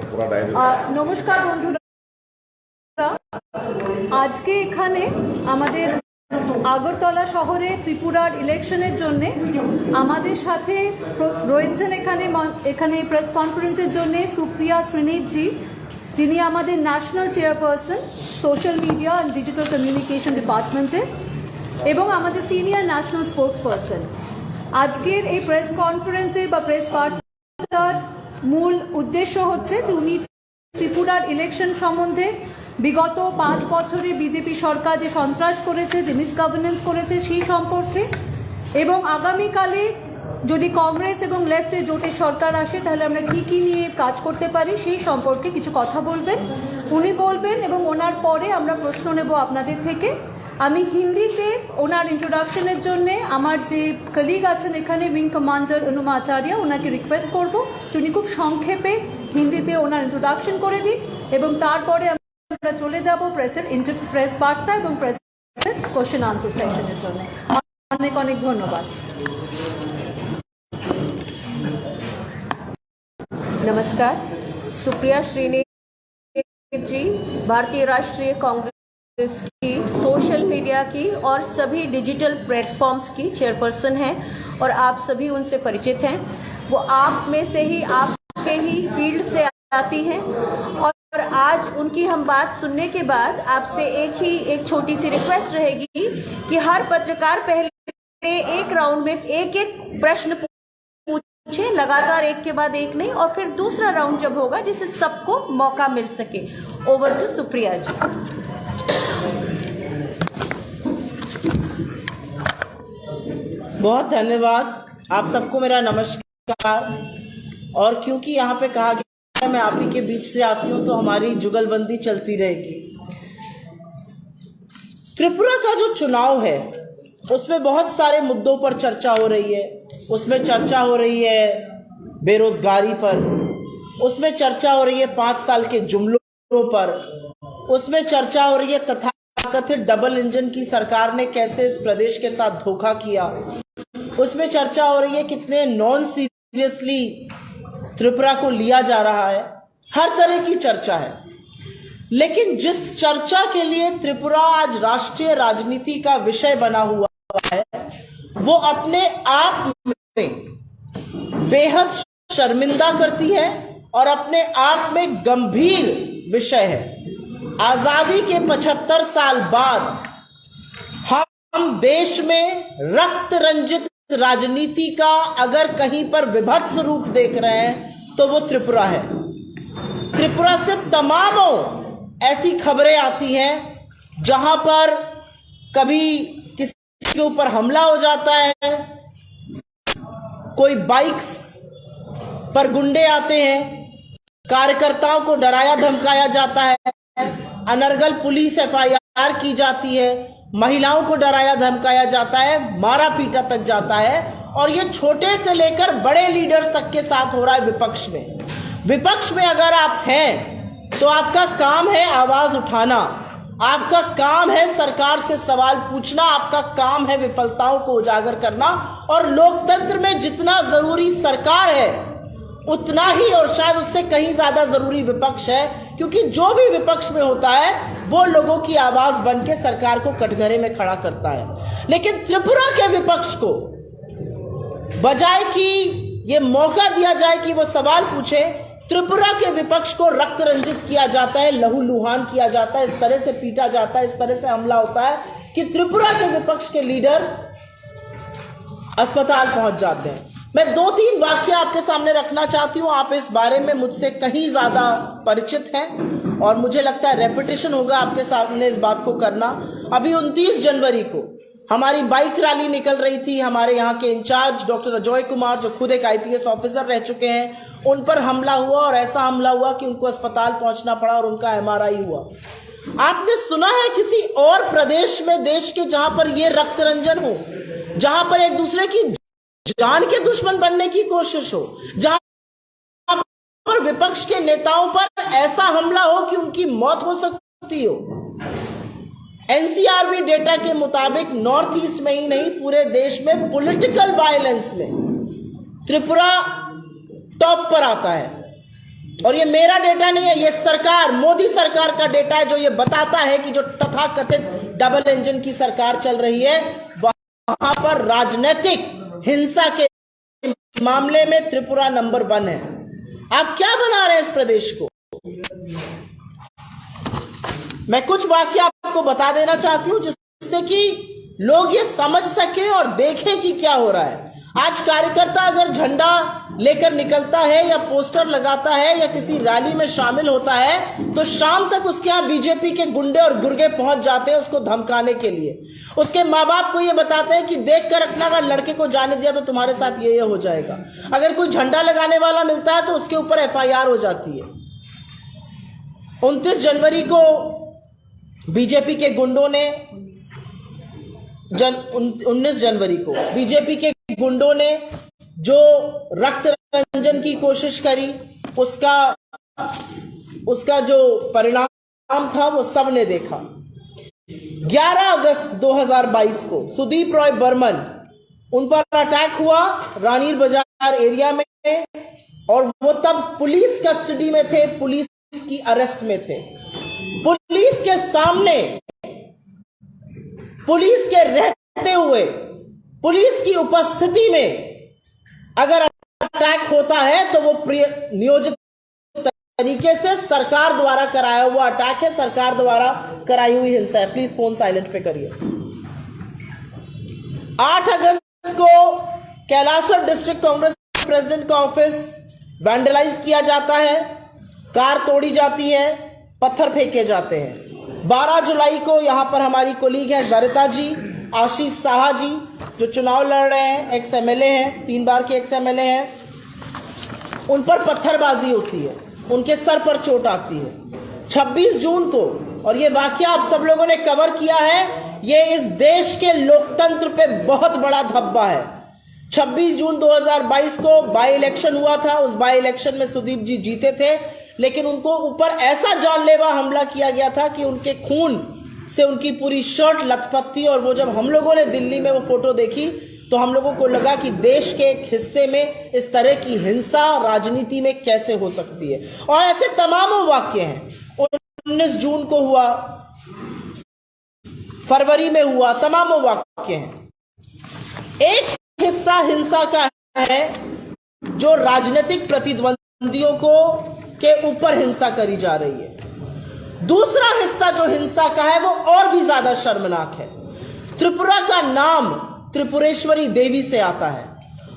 নমস্কার বন্ধুরা, আজকে এখানে আমাদের আগরতলা শহরে ত্রিপুরার ইলেকশনের জন্য আমাদের সাথে রয়েছেন এখানে প্রেস কনফারেন্সের জন্য সুপ্রিয়া শ্রীনিধজি, যিনি আমাদের national chairperson social media and digital communication ডিপার্টমেন্টে, এবং আমাদের সিনিয়র ন্যাশনাল স্পোর্টস পারসন। আজকের এই প্রেস কনফারেন্সের বা প্রেস বার্তার মূল উদ্দেশ্য হচ্ছে যে উনি ত্রিপুরার ইলেকশন সম্বন্ধে বিগত 5 বছরে বিজেপি সরকার যে সন্ত্রাস করেছে, যে মিসগভর্নেন্স করেছে সেই সম্পর্কে, এবং আগামীকালে যদি কংগ্রেস এবং লেফটের জোটের সরকার আসে তাহলে আমরা কি নিয়ে কাজ করতে পারি সেই সম্পর্কে কিছু কথা বলবেন, উনি বলবেন, এবং ওনার পরে আমরা প্রশ্ন নেব আপনাদের থেকে। আমি হিন্দিতে ওনার ইন্ট্রোডাকশনের জন্য আমার যে কলিগ আছেন এখানে উইং কমান্ডার অনুমা আচার্য, ওনাকে রিকোয়েস্ট করবো যে উনি খুব সংক্ষেপে হিন্দিতে ওনার ইন্ট্রোডাকশন করে দিন, এবং তারপরে আমরা চলে যাব প্রেস বার্তা এবং প্রেসের কোশ্চেন আনসার সেশনের জন্য। অনেক অনেক ধন্যবাদ। नमस्कार। सुप्रिया श्रीनिधि जी भारतीय राष्ट्रीय कांग्रेस की सोशल मीडिया की और सभी डिजिटल प्लेटफॉर्म्स की चेयरपर्सन हैं और आप सभी उनसे परिचित हैं। वो आप में से ही, आपके ही फील्ड से आती हैं और आज उनकी हम बात सुनने के बाद आपसे एक छोटी सी रिक्वेस्ट रहेगी कि हर पत्रकार पहले एक राउंड में एक प्रश्न पूछे, लगातार एक के बाद एक नहीं, और फिर दूसरा राउंड जब होगा जिससे सबको मौका मिल सके। ओवर टू सुप्रिया जी। बहुत धन्यवाद। आप सबको मेरा नमस्कार। और क्योंकि यहाँ पे कहा गया मैं आप ही के बीच से आती हूँ तो हमारी जुगलबंदी चलती रहेगी। त्रिपुरा का जो चुनाव है उसमें बहुत सारे मुद्दों पर चर्चा हो रही है। उसमें चर्चा हो रही है बेरोजगारी पर, उसमें चर्चा हो रही है 5 साल के जुमलों पर, उसमें चर्चा हो रही है तथाकथित डबल इंजन की सरकार ने कैसे इस प्रदेश के साथ धोखा किया, उसमें चर्चा हो रही है कितने नॉन सीरियसली त्रिपुरा को लिया जा रहा है। हर तरह की चर्चा है, लेकिन जिस चर्चा के लिए त्रिपुरा आज राष्ट्रीय राजनीति का विषय बना हुआ है वो अपने आप में बेहद शर्मिंदा करती है और अपने आप में गंभीर विषय है। आजादी के 75 साल बाद हम देश में रक्त रंजित राजनीति का अगर कहीं पर विभत्स रूप देख रहे हैं तो वो त्रिपुरा है। त्रिपुरा से तमामों ऐसी खबरें आती हैं जहां पर कभी किसी के ऊपर हमला हो जाता है, कोई बाइक्स पर गुंडे आते हैं, कार्यकर्ताओं को डराया धमकाया जाता है, अनर्गल पुलिस FIR की जाती है, महिलाओं को डराया धमकाया जाता है, मारा पीटा तक जाता है, और ये छोटे से लेकर बड़े लीडर्स तक के साथ हो रहा है विपक्ष में। विपक्ष में अगर आप हैं तो आपका काम है आवाज उठाना, आपका काम है सरकार से सवाल पूछना, आपका काम है विफलताओं को उजागर करना, और लोकतंत्र में जितना जरूरी सरकार है उतना ही और शायद उससे कहीं ज्यादा जरूरी विपक्ष है, क्योंकि जो भी विपक्ष में होता है वो लोगों की आवाज बन के सरकार को कटघरे में खड़ा करता है। लेकिन त्रिपुरा के विपक्ष को बजाय कि ये मौका दिया जाए कि वो सवाल पूछे, त्रिपुरा के विपक्ष को रक्त रंजित किया जाता है, लहूलुहान किया जाता है, इस तरह से पीटा जाता है, इस तरह से हमला होता है कि त्रिपुरा के विपक्ष के लीडर अस्पताल पहुंच जाते हैं। मैं 2-3 वाक्य आपके सामने रखना चाहती हूं। आप इस बारे में मुझसे कहीं ज्यादा परिचित हैं और मुझे लगता है रेपिटेशन होगा आपके सामने इस बात को करना। अभी 29 जनवरी को हमारी बाइक रैली निकल रही थी। हमारे यहाँ के इंचार्ज डॉक्टर अजय कुमार, जो खुद एक IPS ऑफिसर रह चुके हैं, उन पर हमला हुआ, और ऐसा हमला हुआ कि उनको अस्पताल पहुंचना पड़ा और उनका MRI हुआ। आपने सुना है किसी और प्रदेश में देश के जहां पर यह रक्त रंजन हो, जहां पर एक दूसरे की जान के दुश्मन बनने की कोशिश हो, जहां पर विपक्ष के नेताओं पर ऐसा हमला हो कि उनकी मौत हो सकती हो? NCRB डेटा के मुताबिक नॉर्थ ईस्ट में ही नहीं पूरे देश में पॉलिटिकल वायलेंस में त्रिपुरा टॉप पर आता है। और ये मेरा डेटा नहीं है, ये सरकार, मोदी सरकार का डेटा है, जो ये बताता है कि जो तथाकथित डबल इंजन की सरकार चल रही है, वहां पर राजनीतिक हिंसा के मामले में त्रिपुरा नंबर 1 है। आप क्या बना रहे हैं इस प्रदेश को? मैं कुछ वाक्य आपको बता देना चाहती हूं जिससे कि लोग ये समझ सके और देखें कि क्या हो रहा है। आज कार्यकर्ता अगर झंडा लेकर निकलता है या पोस्टर लगाता है या किसी रैली में शामिल होता है तो शाम तक उसके यहां बीजेपी के गुंडे और गुर्गे पहुंच जाते हैं उसको धमकाने के लिए। उसके माँ बाप को ये बताते हैं कि देख कर रखना, अगर लड़के को जाने दिया तो तुम्हारे साथ ये हो जाएगा। अगर कोई झंडा लगाने वाला मिलता है तो उसके ऊपर FIR हो जाती है। 29 जनवरी को बीजेपी के गुंडों ने 19 जनवरी को बीजेपी के गुंडों ने जो रक्त रंजन की कोशिश करी, उसका जो परिणाम था वो सब ने देखा। 11 अगस्त 2022 को सुदीप रॉय बर्मन, उन पर अटैक हुआ रानीर बाजार एरिया में, और वो तब पुलिस कस्टडी में थे, पुलिस की अरेस्ट में थे। पुलिस के सामने, पुलिस के रहते हुए, पुलिस की उपस्थिति में अगर अटैक होता है तो वो नियोजित तरीके से सरकार द्वारा कराया हुआ अटैक है, सरकार द्वारा कराई हुई हिंसा है। प्लीज फोन साइलेंट पे करिए। 8 अगस्त को कैलाशवर डिस्ट्रिक्ट कांग्रेस प्रेसिडेंट का ऑफिस वैंडलाइज किया जाता है, कार तोड़ी जाती है, पत्थर फेंके जाते हैं। 12 जुलाई को यहां पर हमारी कोलीग है जरिता जी, आशीष साहा जी, जो चुनाव लड़ रहे हैं, एक्स MLA हैं, 3 बार के एक्स MLA हैं, उन पर पत्थरबाजी होती है, उनके सर पर चोट आती है। 26 जून को, और ये वाकया आप सब लोगों ने कवर किया है, ये इस देश के लोकतंत्र पे बहुत बड़ा धब्बा है। 26 जून 2022 को बाई इलेक्शन हुआ था। उस बाई इलेक्शन में सुदीप जी जीते थे, लेकिन उनको ऊपर ऐसा जानलेवा हमला किया गया था कि उनके खून से उनकी पूरी शर्ट लथपथ थी। और वो जब हम लोगों ने दिल्ली में वो फोटो देखी तो हम लोगों को लगा कि देश के एक हिस्से में इस तरह की हिंसा राजनीति में कैसे हो सकती है। और ऐसे तमाम वाक्य हैं। 19 जून को हुआ, फरवरी में हुआ, तमाम वाक्य हैं। एक हिस्सा हिंसा का है जो राजनीतिक प्रतिद्वंदियों को के ऊपर हिंसा करी जा रही है। दूसरा हिस्सा जो हिंसा का है वो और भी ज्यादा शर्मनाक है। त्रिपुरा का नाम त्रिपुरेश्वरी देवी से आता है,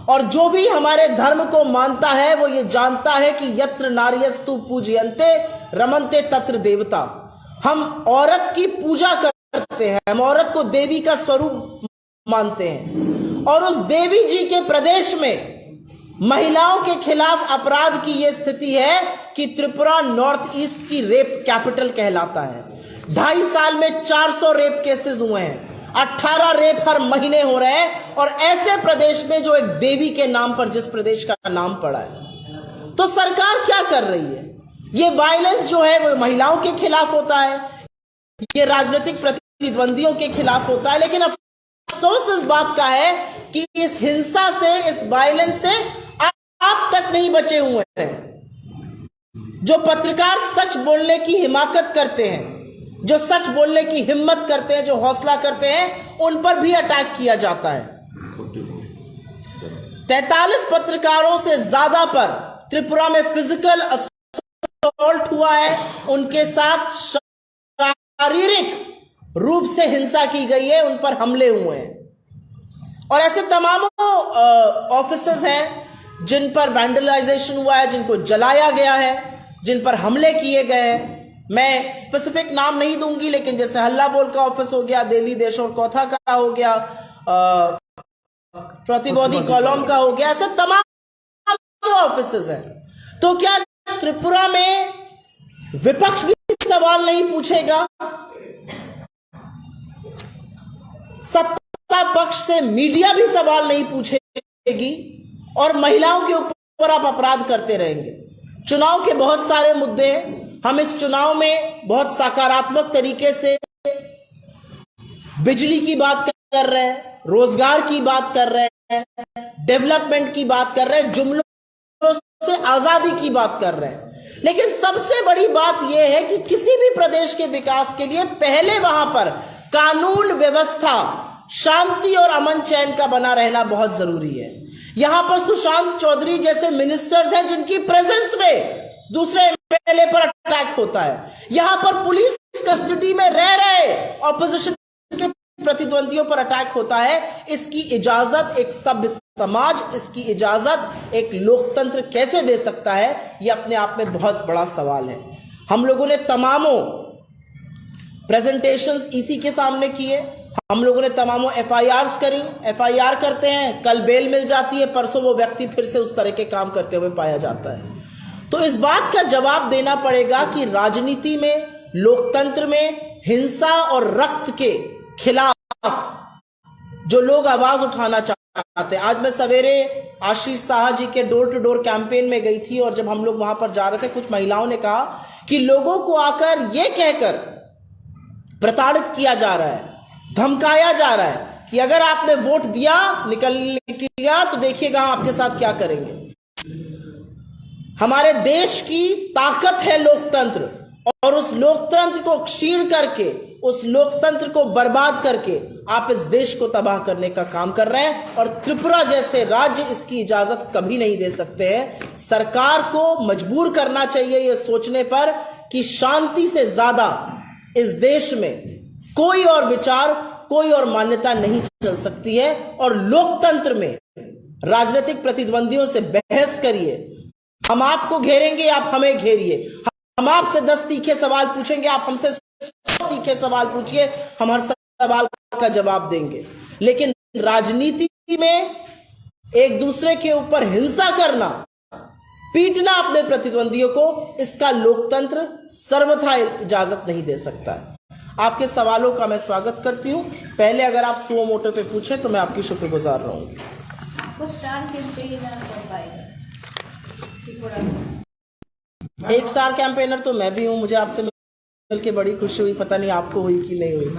और जो भी हमारे धर्म को मानता है वो ये जानता है कि यत्र नार्यस्तु पूजयन्ते रमन्ते तत्र देवता। हम औरत की पूजा करते हैं, हम औरत को देवी का स्वरूप मानते हैं, और उस देवी जी के प्रदेश में महिलाओं के खिलाफ अपराध की यह स्थिति है कि त्रिपुरा नॉर्थ ईस्ट की रेप कैपिटल कहलाता है। 2.5 साल में 400 रेप केसेस हुए हैं, 18 रेप हर महीने हो रहे हैं, और ऐसे प्रदेश में जो एक देवी के नाम पर जिस प्रदेश का नाम पड़ा है। तो सरकार क्या कर रही है? ये वायलेंस जो है वो महिलाओं के खिलाफ होता है, ये राजनीतिक प्रतिद्वंदियों के खिलाफ होता है, लेकिन अफसोस इस बात का है कि इस हिंसा से, इस वायलेंस से आप तक नहीं बचे हुए हैं। जो पत्रकार सच बोलने की हिमाकत करते हैं, जो सच बोलने की हिम्मत करते हैं, जो हौसला करते हैं, उन पर भी अटैक किया जाता है। 43 पत्रकारों से ज्यादा पर त्रिपुरा में फिजिकल असॉल्ट हुआ है, उनके साथ शारीरिक रूप से हिंसा की गई है, उन पर हमले हुए हैं। और ऐसे तमाम ऑफिसेस हैं जिन पर वैंडलाइजेशन हुआ है, जिनको जलाया गया है, जिन पर हमले किए गए हैं। मैं स्पेसिफिक नाम नहीं दूंगी, लेकिन जैसे हल्ला बोल का ऑफिस हो गया, दिल्ली देश और कौथा का हो गया, प्रतिबोधि कॉलम का हो गया, ऐसे तमाम ऑफिसेस हैं। तो क्या त्रिपुरा में विपक्ष भी सवाल नहीं पूछेगा? सत्ता पक्ष से मीडिया भी सवाल नहीं पूछेगी, और महिलाओं के ऊपर आप अपराध करते रहेंगे। चुनाव के बहुत सारे मुद्दे हैं, हम इस चुनाव में बहुत सकारात्मक तरीके से बिजली की बात कर रहे हैं, रोजगार की बात कर रहे हैं, डेवलपमेंट की बात कर रहे हैं, जुमलों से आजादी की बात कर रहे हैं। लेकिन सबसे बड़ी बात यह है कि किसी भी प्रदेश के विकास के लिए पहले वहां पर कानून व्यवस्था, शांति और अमन चैन का बना रहना बहुत जरूरी है। यहां पर सुशांत चौधरी जैसे मिनिस्टर्स हैं जिनकी प्रेजेंस में दूसरे एमएलए पर अटैक होता है। यहां पर पुलिस कस्टडी में रह रहे ऑपोजिशन के प्रतिद्वंदियों पर अटैक होता है। इसकी इजाजत एक सभ्य समाज, इसकी इजाजत एक लोकतंत्र कैसे दे सकता है, यह अपने आप में बहुत बड़ा सवाल है। हम लोगों ने तमामों प्रेजेंटेशंस ईसी के सामने किए, हम लोगों ने तमामों एफआईआर्स करी। एफआईआर करते हैं, कल बेल मिल जाती है, परसों वो व्यक्ति फिर से उस तरह के काम करते हुए पाया जाता है। तो इस बात का जवाब देना पड़ेगा कि राजनीति में, लोकतंत्र में हिंसा और रक्त के खिलाफ जो लोग आवाज उठाना चाहते हैं। आज मैं सवेरे आशीष साहा जी के डोर टू डोर कैंपेन में गई थी और जब हम लोग वहां पर जा रहे थे, कुछ महिलाओं ने कहा कि लोगों को आकर यह कहकर प्रताड़ित किया जा रहा है, धमकाया जा रहा है कि अगर आपने वोट दिया, निकल गया तो देखिएगा आपके साथ क्या करेंगे। हमारे देश की ताकत है लोकतंत्र, और उस लोकतंत्र को क्षीण करके, उस लोकतंत्र को बर्बाद करके आप इस देश को तबाह करने का काम कर रहे हैं। और त्रिपुरा जैसे राज्य इसकी इजाजत कभी नहीं दे सकते हैं। सरकार को मजबूर करना चाहिए यह सोचने पर कि शांति से ज्यादा इस देश में कोई और विचार, कोई और मान्यता नहीं चल सकती है। और लोकतंत्र में राजनीतिक प्रतिद्वंदियों से बहस करिए, हम आपको घेरेंगे, आप हमें घेरिए। हम आपसे 10 तीखे सवाल पूछेंगे, आप हमसे 100 तीखे सवाल पूछिए, हम हर सवाल का जवाब देंगे। लेकिन राजनीति में एक दूसरे के ऊपर हिंसा करना, पीटना अपने प्रतिद्वंदियों को, इसका लोकतंत्र सर्वथा इजाजत नहीं दे सकता है। आपके सवालों का मैं स्वागत करती हूं। पहले अगर आप सुओ मोटो पे पूछें तो मैं आपकी शुक्रगुजार रहूंगी। एक स्टार कैंपेनर तो मैं भी हूं, मुझे आपसे मिल के बड़ी खुशी हुई, पता नहीं आपको हुई कि नहीं हुई।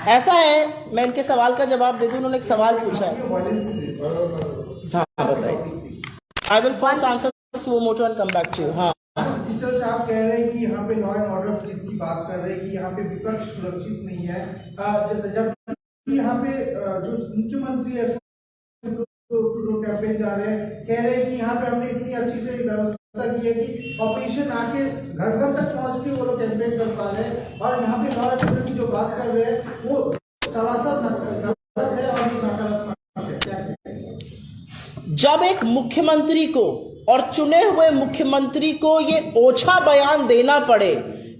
ऐसा है, मैं इनके सवाल का जवाब दे दूं। उन्होंने एक सवाल पूछा है, हाँ बताइए। I will first answer suo motu and come back to you. हाँ, जिस तरह से आप कह रहे हैं कि यहाँ पे लॉ एंड ऑर्डर जिसकी बात कर रहे हैं कि यहाँ पे विपक्ष सुरक्षित नहीं है, जब यहाँ पे जो मुख्यमंत्री है कैंपेन जा रहे हैं, कह रहे हैं कि यहाँ पे हमने इतनी अच्छी से व्यवस्था की है कि ऑपरेशन आके घर घर तक पहुँच के वो लोग कैंपेन कर पा रहे हैं। और यहाँ पे लॉ एंड ऑर्डर की जो बात कर रहे हैं वो सरासर गलत है और नकारात्मक है। जब एक मुख्यमंत्री को और चुने हुए मुख्यमंत्री को ये ओछा बयान देना पड़े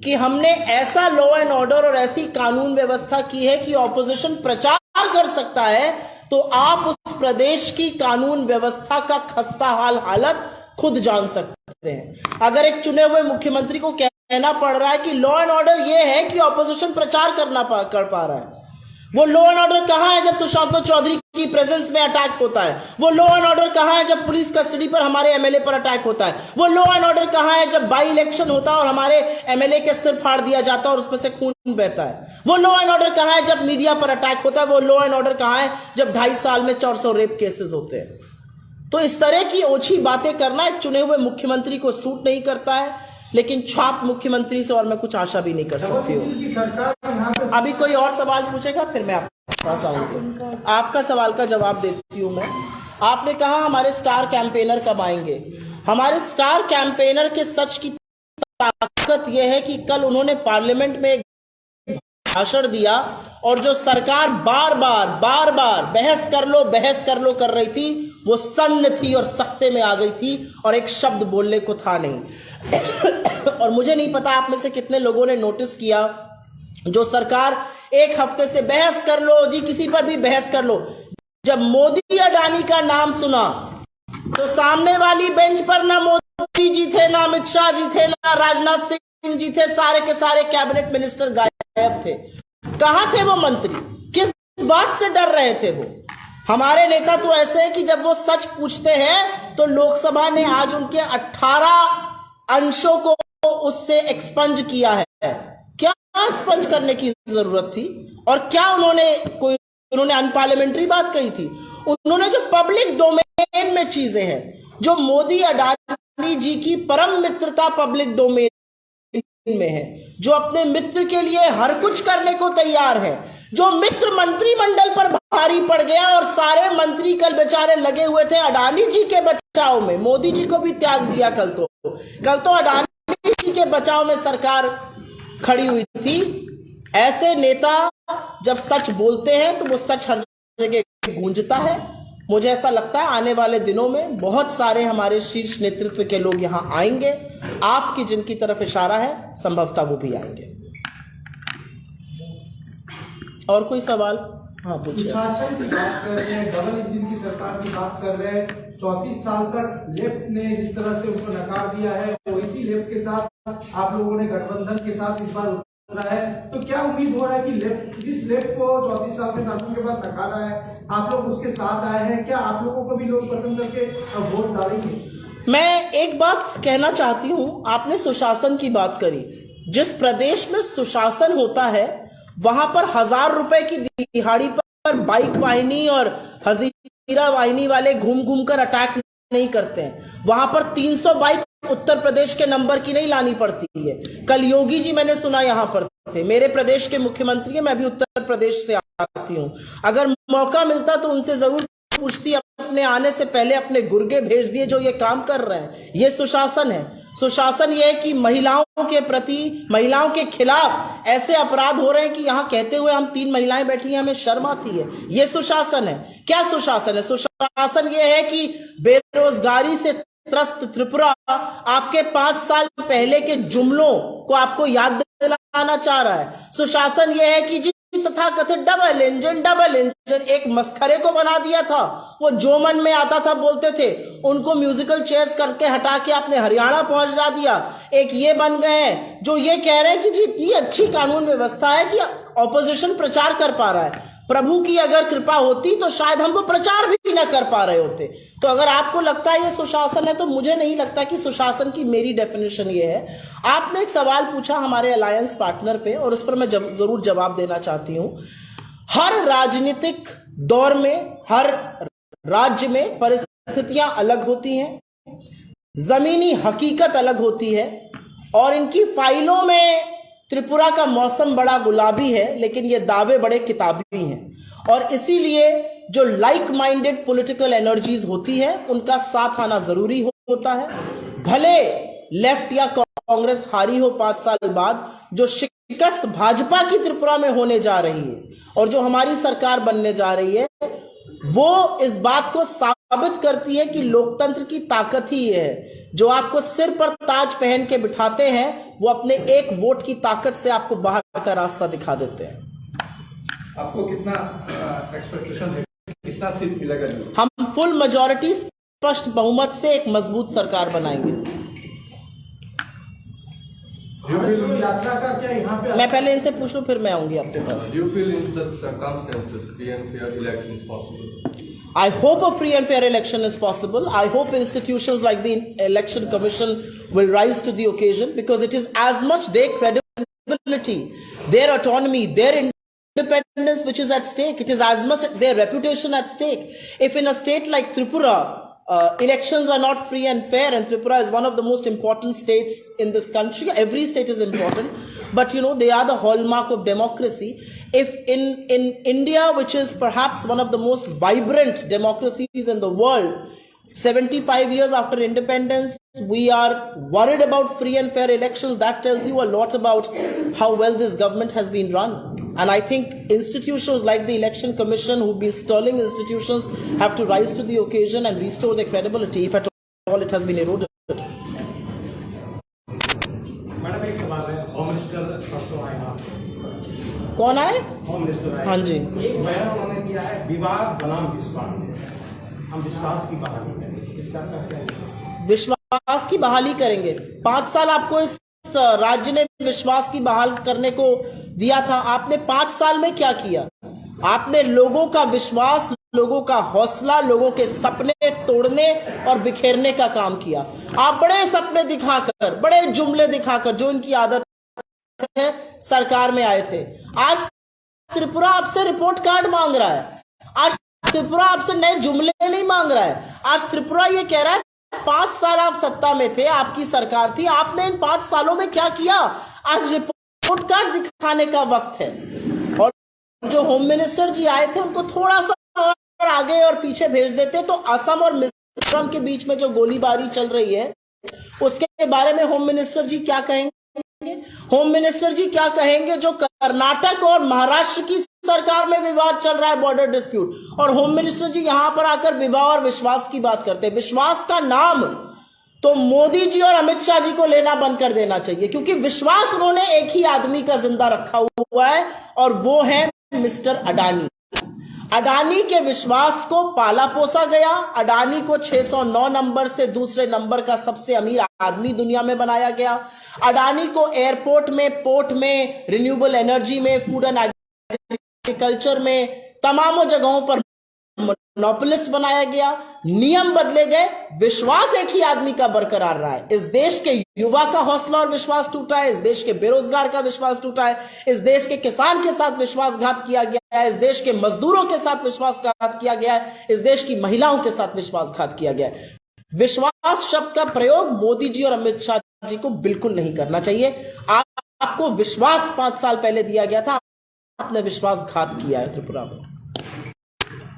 कि हमने ऐसा लॉ एंड ऑर्डर और ऐसी कानून व्यवस्था की है कि ऑपोजिशन प्रचार कर सकता है, तो आप उस प्रदेश की कानून व्यवस्था का खस्ता हालत खुद जान सकते हैं। अगर एक चुने हुए मुख्यमंत्री को कहना पड़ रहा है कि लॉ एंड ऑर्डर यह है कि ऑपोजिशन प्रचार कर पा रहा है, वो लॉ एंड ऑर्डर कहां है जब सुशांत चौधरी की प्रेजेंस में अटैक होता है? वो लॉ एंड ऑर्डर कहां है जब पुलिस कस्टडी पर हमारे एमएलए पर अटैक होता है? वो लॉ एंड ऑर्डर कहां है जब बाई इलेक्शन होता है और हमारे एमएलए के सिर फाड़ दिया जाता है और उसमें से खून बहता है? वो लॉ एंड ऑर्डर कहां है जब मीडिया पर अटैक होता है? वो लॉ एंड ऑर्डर कहां है जब 2.5 साल में 400 रेप केसेस होते हैं? तो इस तरह की ओछी बातें करना एक चुने हुए मुख्यमंत्री को सूट नहीं करता है, लेकिन छाप मुख्यमंत्री से और मैं कुछ आशा भी नहीं कर सकती हूँ। अभी कोई और सवाल पूछेगा फिर मैं आपका सवाल का जवाब देती हूँ मैं। आपने कहा हमारे स्टार कैंपेनर कब आएंगे? हमारे स्टार कैंपेनर के सच की ताकत यह है कि कल उन्होंने पार्लियामेंट में भाषण दिया और जो सरकार बार बार बहस कर लो कर रही थी, वो सन्न थी और सख्ते में आ गई थी और एक शब्द बोलने को था नहीं। और मुझे नहीं पता आप में से कितने लोगों ने नोटिस किया, जो सरकार एक हफ्ते से बहस कर लो जी, किसी पर भी बहस कर लो, जब मोदी अडानी का नाम सुना तो सामने वाली बेंच पर ना मोदी जी थे, ना अमित शाह जी थे, ना राजनाथ सिंह जी थे, सारे के सारे कैबिनेट मिनिस्टर गायब थे। कहां थे वो मंत्री? किस बात से डर रहे थे वो? हमारे नेता तो ऐसे हैं कि जब वो सच पूछते हैं तो लोकसभा ने आज उनके 18 अंशों को उससे एक्सपंज किया है। क्या एक्सपंज करने की जरूरत थी? और क्या उन्होंने अनपार्लियामेंट्री बात कही थी? उन्होंने जो पब्लिक डोमेन में चीजें हैं, जो मोदी अडानी अडानी जी की परम मित्रता पब्लिक डोमेन में है, जो अपने मित्र के लिए हर कुछ करने को तैयार है, जो मित्र मंत्रिमंडल पर भारी पड़ गया और सारे मंत्री कल बेचारे लगे हुए थे अडानी जी के बचाव में। मोदी जी को भी त्याग दिया कल तो अडानी जी के बचाव में सरकार खड़ी हुई थी। ऐसे नेता जब सच बोलते हैं तो वो सच हर जगह गूंजता है। मुझे ऐसा लगता है आने वाले दिनों में बहुत सारे हमारे शीर्ष नेतृत्व के लोग यहां आएंगे। आपकी जिनकी तरफ इशारा है संभवतः वो भी आएंगे। और कोई सवाल? हाँ पूछिए। शासन की बात कर रहे हैं, डबल इंजन की सरकार की बात कर रहे हैं। 34 साल तक लेफ्ट ने जिस तरह से उनको नकार दिया है, वो इसी लेफ्ट के साथ आप लोगों ने गठबंधन के साथ इस बार उतरा है, तो क्या उम्मीद हो रहा है कि लेफ्ट जिस लेफ्ट को 34 साल के शासन के बाद नकारा है, आप लोग उसके साथ आए हैं, क्या आप लोगों को भी लोग पसंद करके वोट डालेंगे? मैं एक बात कहना चाहती हूं, आपने सुशासन की बात करी। जिस प्रदेश में सुशासन होता है वहां पर 1000 रुपए की दिहाड़ी पर बाइक वाहिनी और हजीरा वाहिनी वाले घूम घूम कर अटैक नहीं करते हैं। वहां पर 300 बाइक उत्तर प्रदेश के नंबर की नहीं लानी पड़ती है। कल योगी जी मैंने सुना यहां पर थे, मेरे प्रदेश के मुख्यमंत्री हैं, मैं भी उत्तर प्रदेश से आती हूं। अगर मौका मिलता तो उनसे जरूर पूछती, अपने आने से पहले अपने गुर्गे भेज दिए जो ये काम कर रहे हैं। ये सुशासन है। सुशासन ये है कि महिलाओं के प्रति, महिलाओं के खिलाफ ऐसे अपराध हो रहे हैं कि यहां कहते हुए हम 3 महिलाएं बैठी हैं, हमें शर्म आती है। ये सुशासन है। क्या सुशासन है? सुशासन ये है कि बेरोजगारी से त्रस्त त्रिपुरा आपके 5 साल पहले के जुमलों को आपको याद दिलाना चाह रहा है। सुशासन ये है कि तथा कथित डबल इंजन एक मस्खरे को बना दिया था। वो जो मन में आता था बोलते थे, उनको म्यूजिकल चेयर्स करके हटा के आपने हरियाणा पहुंचा दिया। एक ये बन गए हैं जो ये कह रहे हैं कि जी इतनी अच्छी कानून व्यवस्था है कि ऑपोजिशन प्रचार कर पा रहा है। प्रभु की अगर कृपा होती तो शायद हम वो प्रचार भी ना कर पा रहे होते। तो अगर आपको लगता है ये सुशासन है, तो मुझे नहीं लगता कि सुशासन की मेरी डेफिनेशन ये है। आपने एक सवाल पूछा हमारे अलायंस पार्टनर पे, और उस पर मैं जरूर जवाब देना चाहती हूं। हर राजनीतिक दौर में, हर राज्य में परिस्थितियां अलग होती हैं, जमीनी हकीकत अलग होती है, और इनकी फाइलों में त्रिपुरा का मौसम बड़ा गुलाबी है, लेकिन ये दावे बड़े किताबी हैं। और इसीलिए जो लाइक माइंडेड पॉलिटिकल एनर्जीज होती है उनका साथ आना जरूरी होता है। भले लेफ्ट या कांग्रेस हारी हो 5 साल बाद, जो शिकस्त भाजपा की त्रिपुरा में होने जा रही है और जो हमारी सरकार बनने जा रही है, वो इस बात को साबित करती है कि लोकतंत्र की ताकत ही ये है। जो आपको सिर पर ताज पहन के बिठाते हैं, वो अपने एक वोट की ताकत से आपको बाहर का रास्ता दिखा देते हैं। आपको कितना एक्सपेक्टेशन है, कितना सीट मिलेगा? हम फुल मेजॉरिटी, स्पष्ट बहुमत से एक मजबूत सरकार बनाएंगे। यात्रा का क्या यहाँ पे मैं पहले इनसे पूछ लूं, फिर मैं आऊंगी आपके पास। Do you feel in such circumstances free and fair election is possible? I hope a free and fair election is possible. I hope institutions like the Election Commission will rise to the occasion, because it is as much their credibility, their autonomy, their independence which is at stake. It is as much their reputation at stake. If in a state like Tripura, elections are not free and fair, and Tripura is one of the most important states in this country. Every state is important, but you know, they are the hallmark of democracy. If in India, which is perhaps one of the most vibrant democracies in the world, 75 years after independence, we are worried about free and fair elections, that tells you a lot about how well this government has been run. And I think institutions like the Election Commission, who've been sterling institutions, have to rise to the occasion and restore their credibility, if at all it has been eroded. Madam एक सवाल है, home minister परसों आए हैं, कौन आए? Home minister आए। हाँ जी। एक बयान उन्होंने दिया है, विवाद बनाम विश्वास, हम विश्वास की बहाली करेंगे। इसका क्या है? विश्वास की बहाली करेंगे। 5 साल आपको इस राज्य ने विश्वास की बहाल करने को दिया था। आपने 5 साल में क्या किया? आपने लोगों का विश्वास, लोगों का हौसला, लोगों के सपने तोड़ने और बिखेरने का काम किया। आप बड़े सपने दिखाकर, बड़े जुमले दिखाकर, जो इनकी आदत है, सरकार में आए थे। आज त्रिपुरा आपसे रिपोर्ट कार्ड मांग रहा है। आज त्रिपुरा आपसे नए जुमले नहीं मांग रहा है। आज त्रिपुरा ये कह रहा है 5 साल आप सत्ता में थे, आपकी सरकार थी, आपने इन 5 सालों में क्या किया? आज रिपोर्ट कार्ड दिखाने का वक्त है। और जो होम मिनिस्टर जी आए थे उनको थोड़ा सा और आगे और पीछे भेज देते तो असम और मिजोरम के बीच में जो गोलीबारी चल रही है उसके बारे में होम मिनिस्टर जी क्या कहेंगे? होम मिनिस्टर जी क्या कहेंगे जो कर्नाटक और महाराष्ट्र की सरकार में विवाद चल रहा है, बॉर्डर डिस्प्यूट, और होम मिनिस्टर जी यहां पर आकर विवाह और विश्वास की बात करते हैं। विश्वास का नाम तो मोदी जी और अमित शाह जी को लेना बंद कर देना चाहिए, क्योंकि विश्वास उन्होंने एक ही आदमी का जिंदा रखा हुआ है और वो है मिस्टर अडानी। अडानी के विश्वास को पाला पोसा गया। अडानी को 609 नंबर से दूसरे नंबर का सबसे अमीर आदमी दुनिया में बनाया गया। अडानी को एयरपोर्ट में, पोर्ट में, रिन्यूएबल एनर्जी में, फूड एंड एग्रीकल्चर में, तमाम जगहों पर मोनोपोलिस्ट बनाया गया। नियम बदले गए, विश्वास एक ही आदमी का बरकरार रहा है। इस देश के युवा का हौसला और विश्वास टूटा है, इस देश के बेरोजगार का विश्वास टूटा है, इस देश के किसान के साथ विश्वासघात किया गया है, इस देश के मजदूरों के साथ विश्वासघात किया गया है, इस देश की महिलाओं के साथ विश्वासघात किया गया है। विश्वास शब्द का प्रयोग मोदी जी और अमित शाह जी को बिल्कुल नहीं करना चाहिए। आपको विश्वास 5 साल पहले दिया गया था, आपने विश्वासघात किया है त्रिपुरा में।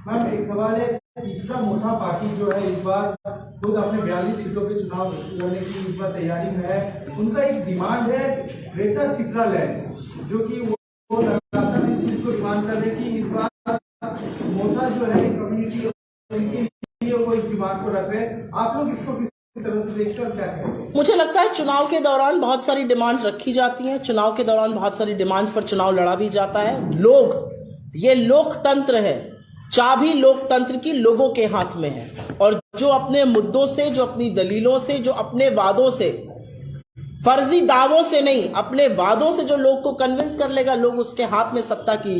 मैम एक सवाल है, इतना मोटा पार्टी जो है इस बार खुद अपने 42 सीटों पे चुनाव लड़ने की इस बार तैयारी में है। उनका एक डिमांड है ग्रेटर त्रिपुरा लैंड, जो कि वो लगातार इस चीज को डिमांड कर रहे कि इस बार मोटा जो है कम्युनिटी उनके लिए वो इस डिमांड को रख रहे हैं। आप लोग इसको किस तरह से देखकर क्या कहेंगे? मुझे लगता है चुनाव के दौरान बहुत सारी डिमांड्स रखी जाती हैं, चुनाव के दौरान बहुत सारी डिमांड्स पर चुनाव लड़ा भी जाता है। ये लोकतंत्र है, चाबी लोकतंत्र की लोगों के हाथ में है, और जो अपने मुद्दों से, जो अपनी दलीलों से, जो अपने वादों से, फर्जी दावों से नहीं, अपने वादों से जो लोग को कन्विंस कर लेगा, लोग उसके हाथ में सत्ता की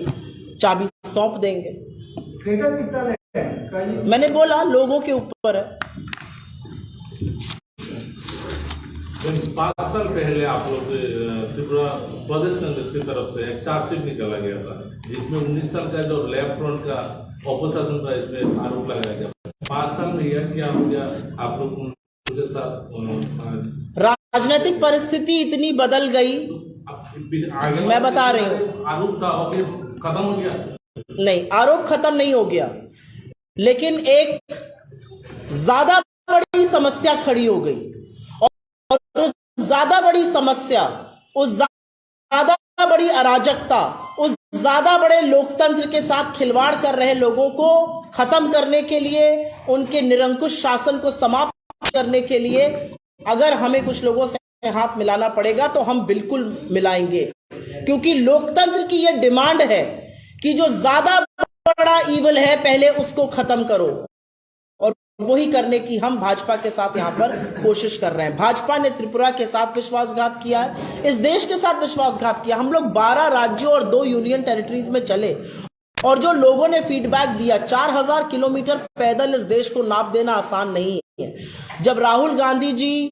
चाबी सौंप देंगे। मैंने बोला लोगों के ऊपर है। 5 साल पहले आप लोग त्रिपुरा प्रदेश कांग्रेस की तरफ से एक चार्जशीट निकाला गया था, जिसमें 19 साल का जो लेफ्ट फ्रंट का ऑपोजिशन था, इसमें आरोप लगाया गया। 5 साल में यह क्या हो गया आप लोग उनके साथ? राजनीतिक परिस्थिति इतनी बदल गई, मैं बता रही हूँ। आरोप था और खत्म हो गया? नहीं, आरोप खत्म नहीं हो गया, लेकिन एक ज्यादा बड़ी समस्या खड़ी हो गई, और ज्यादा बड़ी समस्या, उस ज्यादा बड़ी अराजकता, उस ज्यादा बड़े लोकतंत्र के साथ खिलवाड़ कर रहे लोगों को खत्म करने के लिए, उनके निरंकुश शासन को समाप्त करने के लिए अगर हमें कुछ लोगों से हाथ मिलाना पड़ेगा तो हम बिल्कुल मिलाएंगे, क्योंकि लोकतंत्र की यह डिमांड है कि जो ज्यादा बड़ा ईवल है पहले उसको खत्म करो, और वही करने की हम भाजपा के साथ यहां पर कोशिश कर रहे हैं। भाजपा ने त्रिपुरा के साथ विश्वासघात किया है, इस देश के साथ विश्वासघात किया। हम लोग 12 राज्यों और 2 यूनियन टेरिटरीज में चले, और जो लोगों ने फीडबैक दिया, 4000 किलोमीटर पैदल इस देश को नाप देना आसान नहीं है। जब राहुल गांधी जी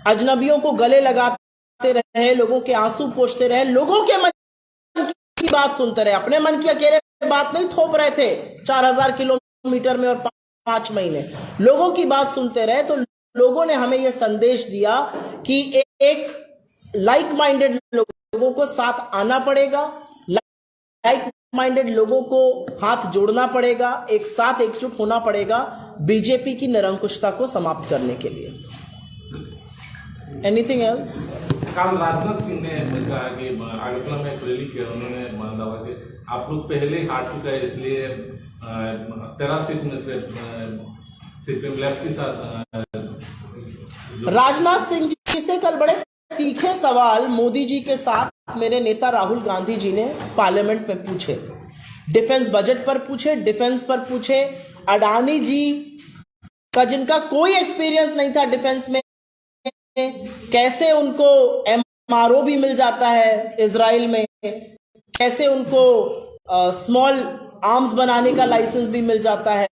अजनबियों को गले लगाते रहे, लोगों के आंसू पोंछते रहे, लोगों के मन की बात सुनते रहे, अपने मन की अकेले बात नहीं थोप रहे थे 4000 किलोमीटर में और 5 महीने, लोगों की बात सुनते रहे, तो लोगों ने हमें यह संदेश दिया कि एक लाइक माइंडेड लोगों को साथ आना पड़ेगा, लाइक माइंडेड लोगों को हाथ जोड़ना पड़ेगा, एक साथ एकजुट होना पड़ेगा बीजेपी की निरंकुशता को समाप्त करने के लिए। Anything else? कल राजनाथ सिंह ने कहा कि आगरतला में एक रैली किया, उन्होंने दावा कि आप लोग पहले ही हार चुका है, इसलिए 13 सीट में से सीपीएम लेफ्ट के साथ। राजनाथ सिंह जी से कल बड़े तीखे सवाल मोदी जी के साथ मेरे नेता राहुल गांधी जी ने पार्लियामेंट में पूछे। डिफेंस बजट पर पूछे, डिफेंस पर पूछे। अडानी जी का, जिनका कोई एक्सपीरियंस नहीं था डिफेंस में, कैसे उनको एमआरओ भी मिल जाता है इजराइल में, कैसे उनको स्मॉल आर्म्स बनाने का लाइसेंस भी मिल जाता है,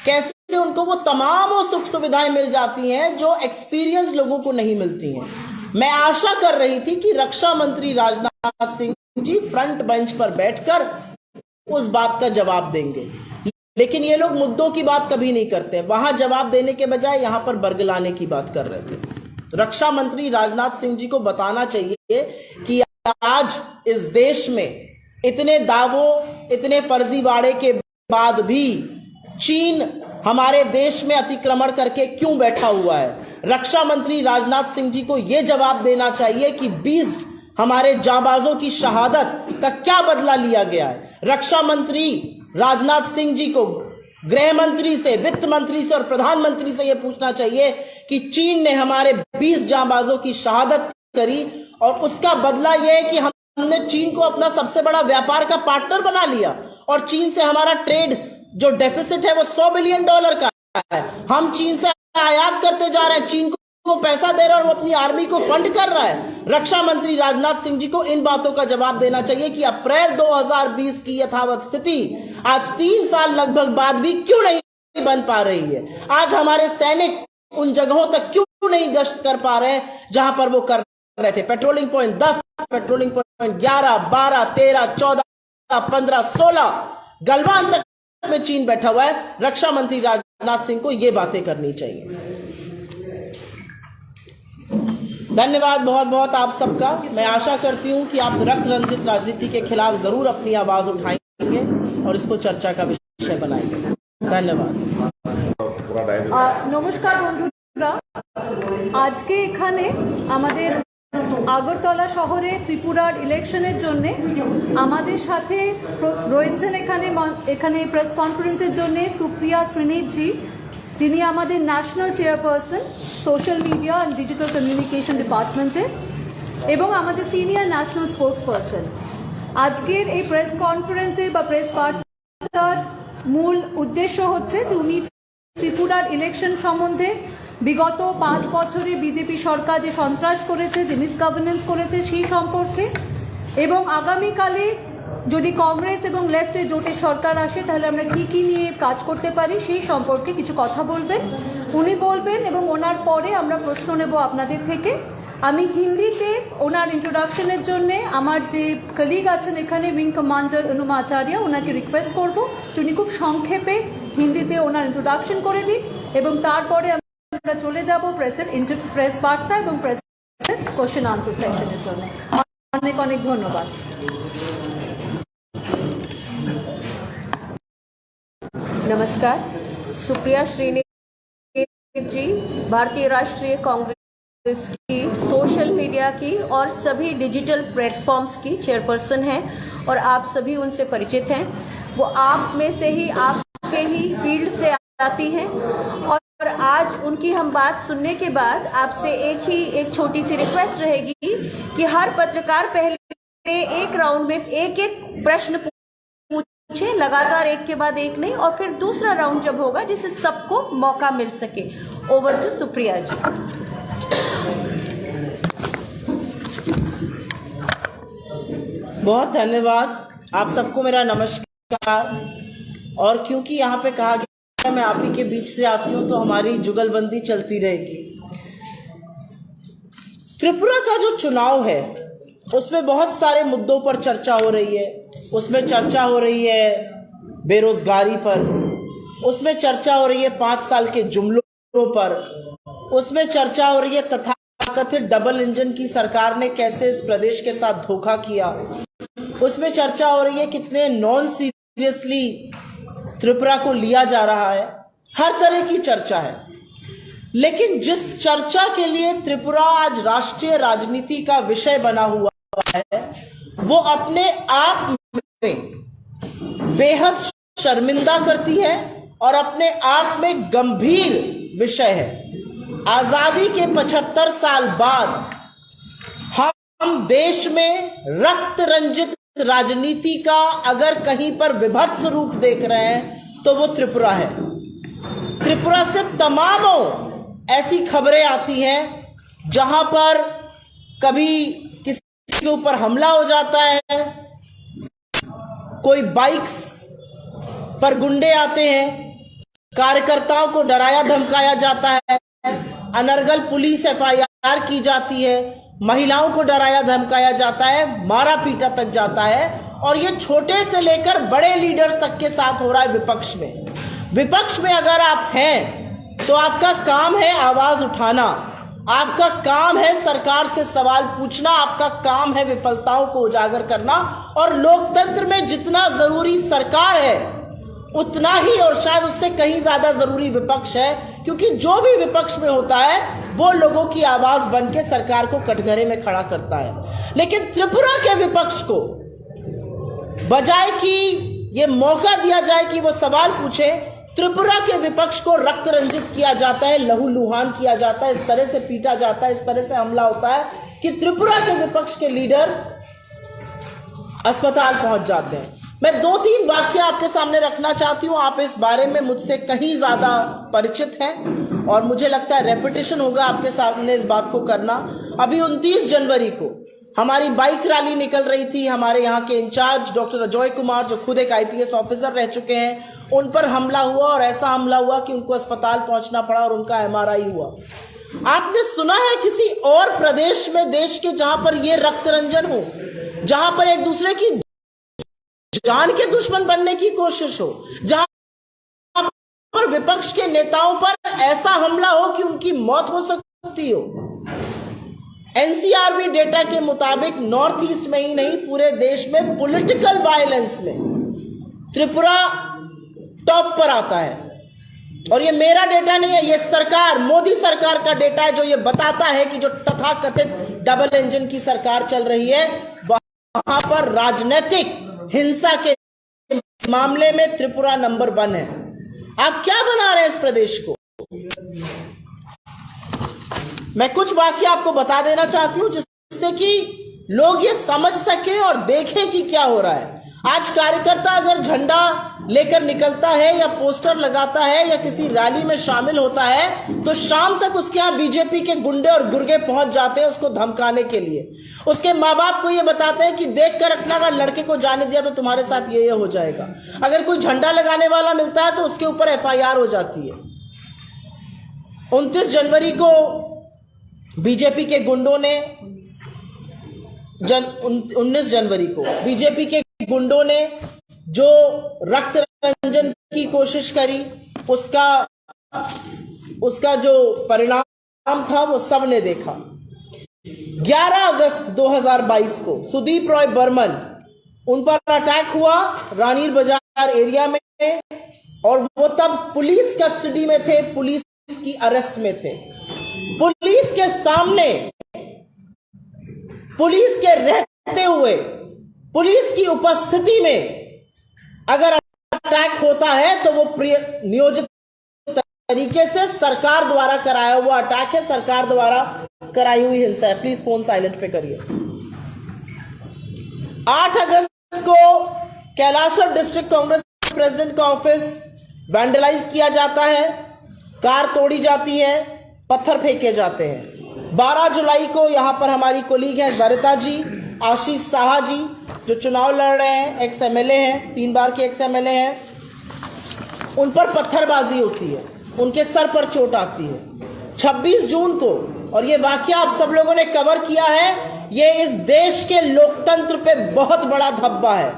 कैसे उनको वो तमाम सुख सुविधाएं मिल जाती हैं जो एक्सपीरियंस लोगों को नहीं मिलती हैं। मैं आशा कर रही थी कि रक्षा मंत्री राजनाथ सिंह जी फ्रंट बेंच पर बैठकर उस बात का जवाब देंगे, लेकिन ये लोग मुद्दों की बात कभी नहीं करते। वहां जवाब देने के बजाय यहां पर बरगलाने की बात कर रहे थे। रक्षा मंत्री राजनाथ सिंह जी को बताना चाहिए कि आज इस देश में इतने दावों, इतने फर्जीवाड़े के बाद भी चीन हमारे देश में अतिक्रमण करके क्यों बैठा हुआ है। रक्षा मंत्री राजनाथ सिंह जी को यह जवाब देना चाहिए कि 20 हमारे जांबाजों की शहादत का क्या बदला लिया गया है। रक्षा मंत्री राजनाथ सिंह जी को गृह मंत्री से, वित्त मंत्री से और प्रधानमंत्री से यह पूछना चाहिए कि चीन ने हमारे 20 जांबाजों की शहादत करी और उसका बदला यह है कि हमने चीन को अपना सबसे बड़ा व्यापार का पार्टनर बना लिया और चीन से हमारा ट्रेड जो डेफिसिट है वो $100 बिलियन का है। हम चीन से आयात करते जा रहे हैं, चीन को पैसा दे रहा है और वो अपनी आर्मी को फंड कर रहा है। रक्षा मंत्री राजनाथ सिंह जी को इन बातों का जवाब देना चाहिए कि अप्रैल 2020 की यथावत स्थिति आज 3 साल लगभग बाद भी क्यों नहीं बन पा रही है। आज हमारे सैनिक उन जगहों तक क्यों नहीं गश्त कर पा रहे हैं जहां पर वो कर रहे थे। Patrolling point 10, patrolling point 11, 12, 13, 14, 15, 16 Galwan तक में चीन बैठा हुआ है। रक्षा मंत्री राजनाथ सिंह को ये बातें करनी चाहिए। धन्यवाद बहुत बहुत आप सबका। मैं आशा करती हूं कि आप रक्त रंजित राजनीति के खिलाफ जरूर अपनी आवाज उठाएंगे और इसको चर्चा का विषय बनाएंगे। धन्यवाद। নমস্কার বন্ধুরা, আজকে এখানে আমাদের আগরতলা শহরে ত্রিপুরার ইলেকশনের জন্য আমাদের সাথে রয়েছেন এখানে প্রেস কনফারেন্সের জন্য সুপ্রিয়া শ্রীনিধ জি, যিনি আমাদের national chairperson social media and digital communication ডিপার্টমেন্টে এবং আমাদের সিনিয়র ন্যাশনাল স্পোর্টস পারসন। আজকের এই প্রেস কনফারেন্সের বা প্রেস বার্তার মূল উদ্দেশ্য হচ্ছে যে উনি ত্রিপুরার ইলেকশন সম্বন্ধে বিগত 5 বছরে বিজেপি সরকার যে সন্ত্রাস করেছে, যে মিসগভর্নেন্স করেছে সেই সম্পর্কে এবং আগামীকালে যদি কংগ্রেস এবং লেফটের জোটের সরকার আসে তাহলে আমরা কি নিয়ে কাজ করতে পারি সেই সম্পর্কে কিছু কথা বলবেন, উনি বলবেন এবং ওনার পরে আমরা প্রশ্ন নেব আপনাদের থেকে। আমি হিন্দিতে ওনার ইন্ট্রোডাকশনের জন্য আমার যে কলিগ আছেন এখানে উইং কমান্ডার অনুম আচার্য, ওনাকে রিকোয়েস্ট করব যে উনি খুব সংক্ষেপে হিন্দিতে ওনার ইন্ট্রোডাকশন করে দিন এবং তারপরে আমরা চলে যাব প্রেস বার্তা এবং প্রেসের কোশ্চেন আনসার সেশনের জন্য। অনেক অনেক ধন্যবাদ। नमस्कार। सुप्रिया श्रीनिधि जी भारतीय राष्ट्रीय कांग्रेस की सोशल मीडिया की और सभी डिजिटल प्लेटफॉर्म्स की चेयरपर्सन हैं और आप सभी उनसे परिचित हैं। वो आप में से ही, आपके ही फील्ड से आती हैं और आज उनकी हम बात सुनने के बाद आपसे एक छोटी सी रिक्वेस्ट रहेगी कि हर पत्रकार पहले एक राउंड में एक प्रश्न पूछे, लगातार एक के बाद एक नहीं, और फिर दूसरा राउंड जब होगा जिससे सबको मौका मिल सके। ओवर टू सुप्रिया जी। बहुत धन्यवाद आप सबको, मेरा नमस्कार। और क्योंकि यहाँ पे कहा गया मैं आप ही के बीच से आती हूँ तो हमारी जुगलबंदी चलती रहेगी। त्रिपुरा का जो चुनाव है उसमें बहुत सारे मुद्दों पर चर्चा हो रही है। उसमें चर्चा हो रही है बेरोजगारी पर, उसमें चर्चा हो रही है 5 साल के जुमलों पर, उसमें चर्चा हो रही है तथाकथित डबल इंजन की सरकार ने कैसे इस प्रदेश के साथ धोखा किया, उसमें चर्चा हो रही है कितने नॉन सीरियसली त्रिपुरा को लिया जा रहा है। हर तरह की चर्चा है, लेकिन जिस चर्चा के लिए त्रिपुरा आज राष्ट्रीय राजनीति का विषय बना हुआ है वो अपने आप में बेहद शर्मिंदा करती है और अपने आप में गंभीर विषय है। आजादी के 75 साल बाद हम देश में रक्त रंजित राजनीति का अगर कहीं पर विभत्स रूप देख रहे हैं तो वो त्रिपुरा है। त्रिपुरा से तमामों ऐसी खबरें आती हैं जहां पर कभी किसी के ऊपर हमला हो जाता है, कोई बाइक्स पर गुंडे आते हैं, कार्यकर्ताओं को डराया धमकाया जाता है, अनर्गल पुलिस FIR की जाती है, महिलाओं को डराया धमकाया जाता है, मारा पीटा तक जाता है और ये छोटे से लेकर बड़े लीडर्स तक के साथ हो रहा है विपक्ष में। विपक्ष में अगर आप हैं तो आपका काम है आवाज उठाना, आपका काम है सरकार से सवाल पूछना, आपका काम है विफलताओं को उजागर करना। और लोकतंत्र में जितना जरूरी सरकार है उतना ही और शायद उससे कहीं ज्यादा जरूरी विपक्ष है, क्योंकि जो भी विपक्ष में होता है वो लोगों की आवाज बन के सरकार को कटघरे में खड़ा करता है। लेकिन त्रिपुरा के विपक्ष को बजाय कि ये मौका दिया जाए कि वो सवाल पूछे, त्रिपुरा के विपक्ष को रक्त रंजित किया जाता है, लहूलुहान किया जाता है, इस तरह से पीटा जाता है, इस तरह से हमला होता है कि त्रिपुरा के विपक्ष के लीडर अस्पताल पहुंच जाते हैं। मैं 2-3 वाक्य आपके सामने रखना चाहती हूं। आप इस बारे में मुझसे कहीं ज्यादा परिचित हैं और मुझे लगता है रेपिटेशन होगा आपके सामने इस बात को करना। अभी 29 जनवरी को हमारी बाइक रैली निकल रही थी। हमारे यहाँ के इंचार्ज डॉक्टर अजय कुमार, जो खुद एक IPS ऑफिसर रह चुके हैं, उन पर हमला हुआ और ऐसा हमला हुआ कि उनको अस्पताल पहुंचना पड़ा और उनका MRI हुआ। आपने सुना है किसी और प्रदेश में देश के जहां पर यह रक्त रंजन हो, जहां पर एक दूसरे की जान के दुश्मन बनने की कोशिश हो, जहां पर विपक्ष के नेताओं पर ऐसा हमला हो कि उनकी मौत हो सकती हो? NCRB डेटा के मुताबिक नॉर्थ ईस्ट में ही नहीं पूरे देश में पॉलिटिकल वायलेंस में त्रिपुरा टॉप पर आता है। और ये मेरा डेटा नहीं है, ये सरकार, मोदी सरकार का डेटा है, जो ये बताता है कि जो तथाकथित डबल इंजन की सरकार चल रही है वहां पर राजनीतिक हिंसा के मामले में त्रिपुरा नंबर 1 है। आप क्या बना रहे हैं इस प्रदेश को? मैं कुछ वाक्य आपको बता देना चाहती हूं जिससे कि लोग ये समझ सके और देखें कि क्या हो रहा है। आज कार्यकर्ता अगर झंडा लेकर निकलता है या पोस्टर लगाता है या किसी रैली में शामिल होता है तो शाम तक उसके यहाँ बीजेपी के गुंडे और गुर्गे पहुंच जाते हैं उसको धमकाने के लिए। उसके माँ बाप को ये बताते हैं कि देख कर रखना, अगर लड़के को जाने दिया तो तुम्हारे साथ ये हो जाएगा। अगर कोई झंडा लगाने वाला मिलता है तो उसके ऊपर FIR हो जाती है। 29 जनवरी को बीजेपी के गुंडों ने 19 जनवरी को बीजेपी के गुंडों ने जो रक्त रंजन की कोशिश करी, उसका जो परिणाम था वो सबने देखा। 11 अगस्त 2022 को सुदीप रॉय बर्मन, उन पर अटैक हुआ रानीर बाजार एरिया में, और वो तब पुलिस कस्टडी में थे, पुलिस की अरेस्ट में थे। पुलिस के सामने, पुलिस के रहते हुए, पुलिस की उपस्थिति में अगर अटैक होता है तो वो नियोजित तरीके से सरकार द्वारा कराया हुआ अटैक है, सरकार द्वारा कराई हुई हिंसा है। प्लीज फोन साइलेंट पे करिए। 8 अगस्त को कैलाशर डिस्ट्रिक्ट कांग्रेस प्रेसिडेंट का ऑफिस वैंडलाइज किया जाता है, कार तोड़ी जाती है, पत्थर फेंके जाते हैं। 12 जुलाई को यहां पर हमारी कोलीग है जरिता जी, आशीष साहा जी, जो चुनाव लड़ रहे हैं, एक्स MLA हैं, 3 बार के एक्स MLA हैं, उन पर पत्थरबाजी होती है, उनके सर पर चोट आती है। 26 जून को, और ये वाकया आप सब लोगों ने कवर किया है, ये इस देश के लोकतंत्र पे बहुत बड़ा धब्बा है।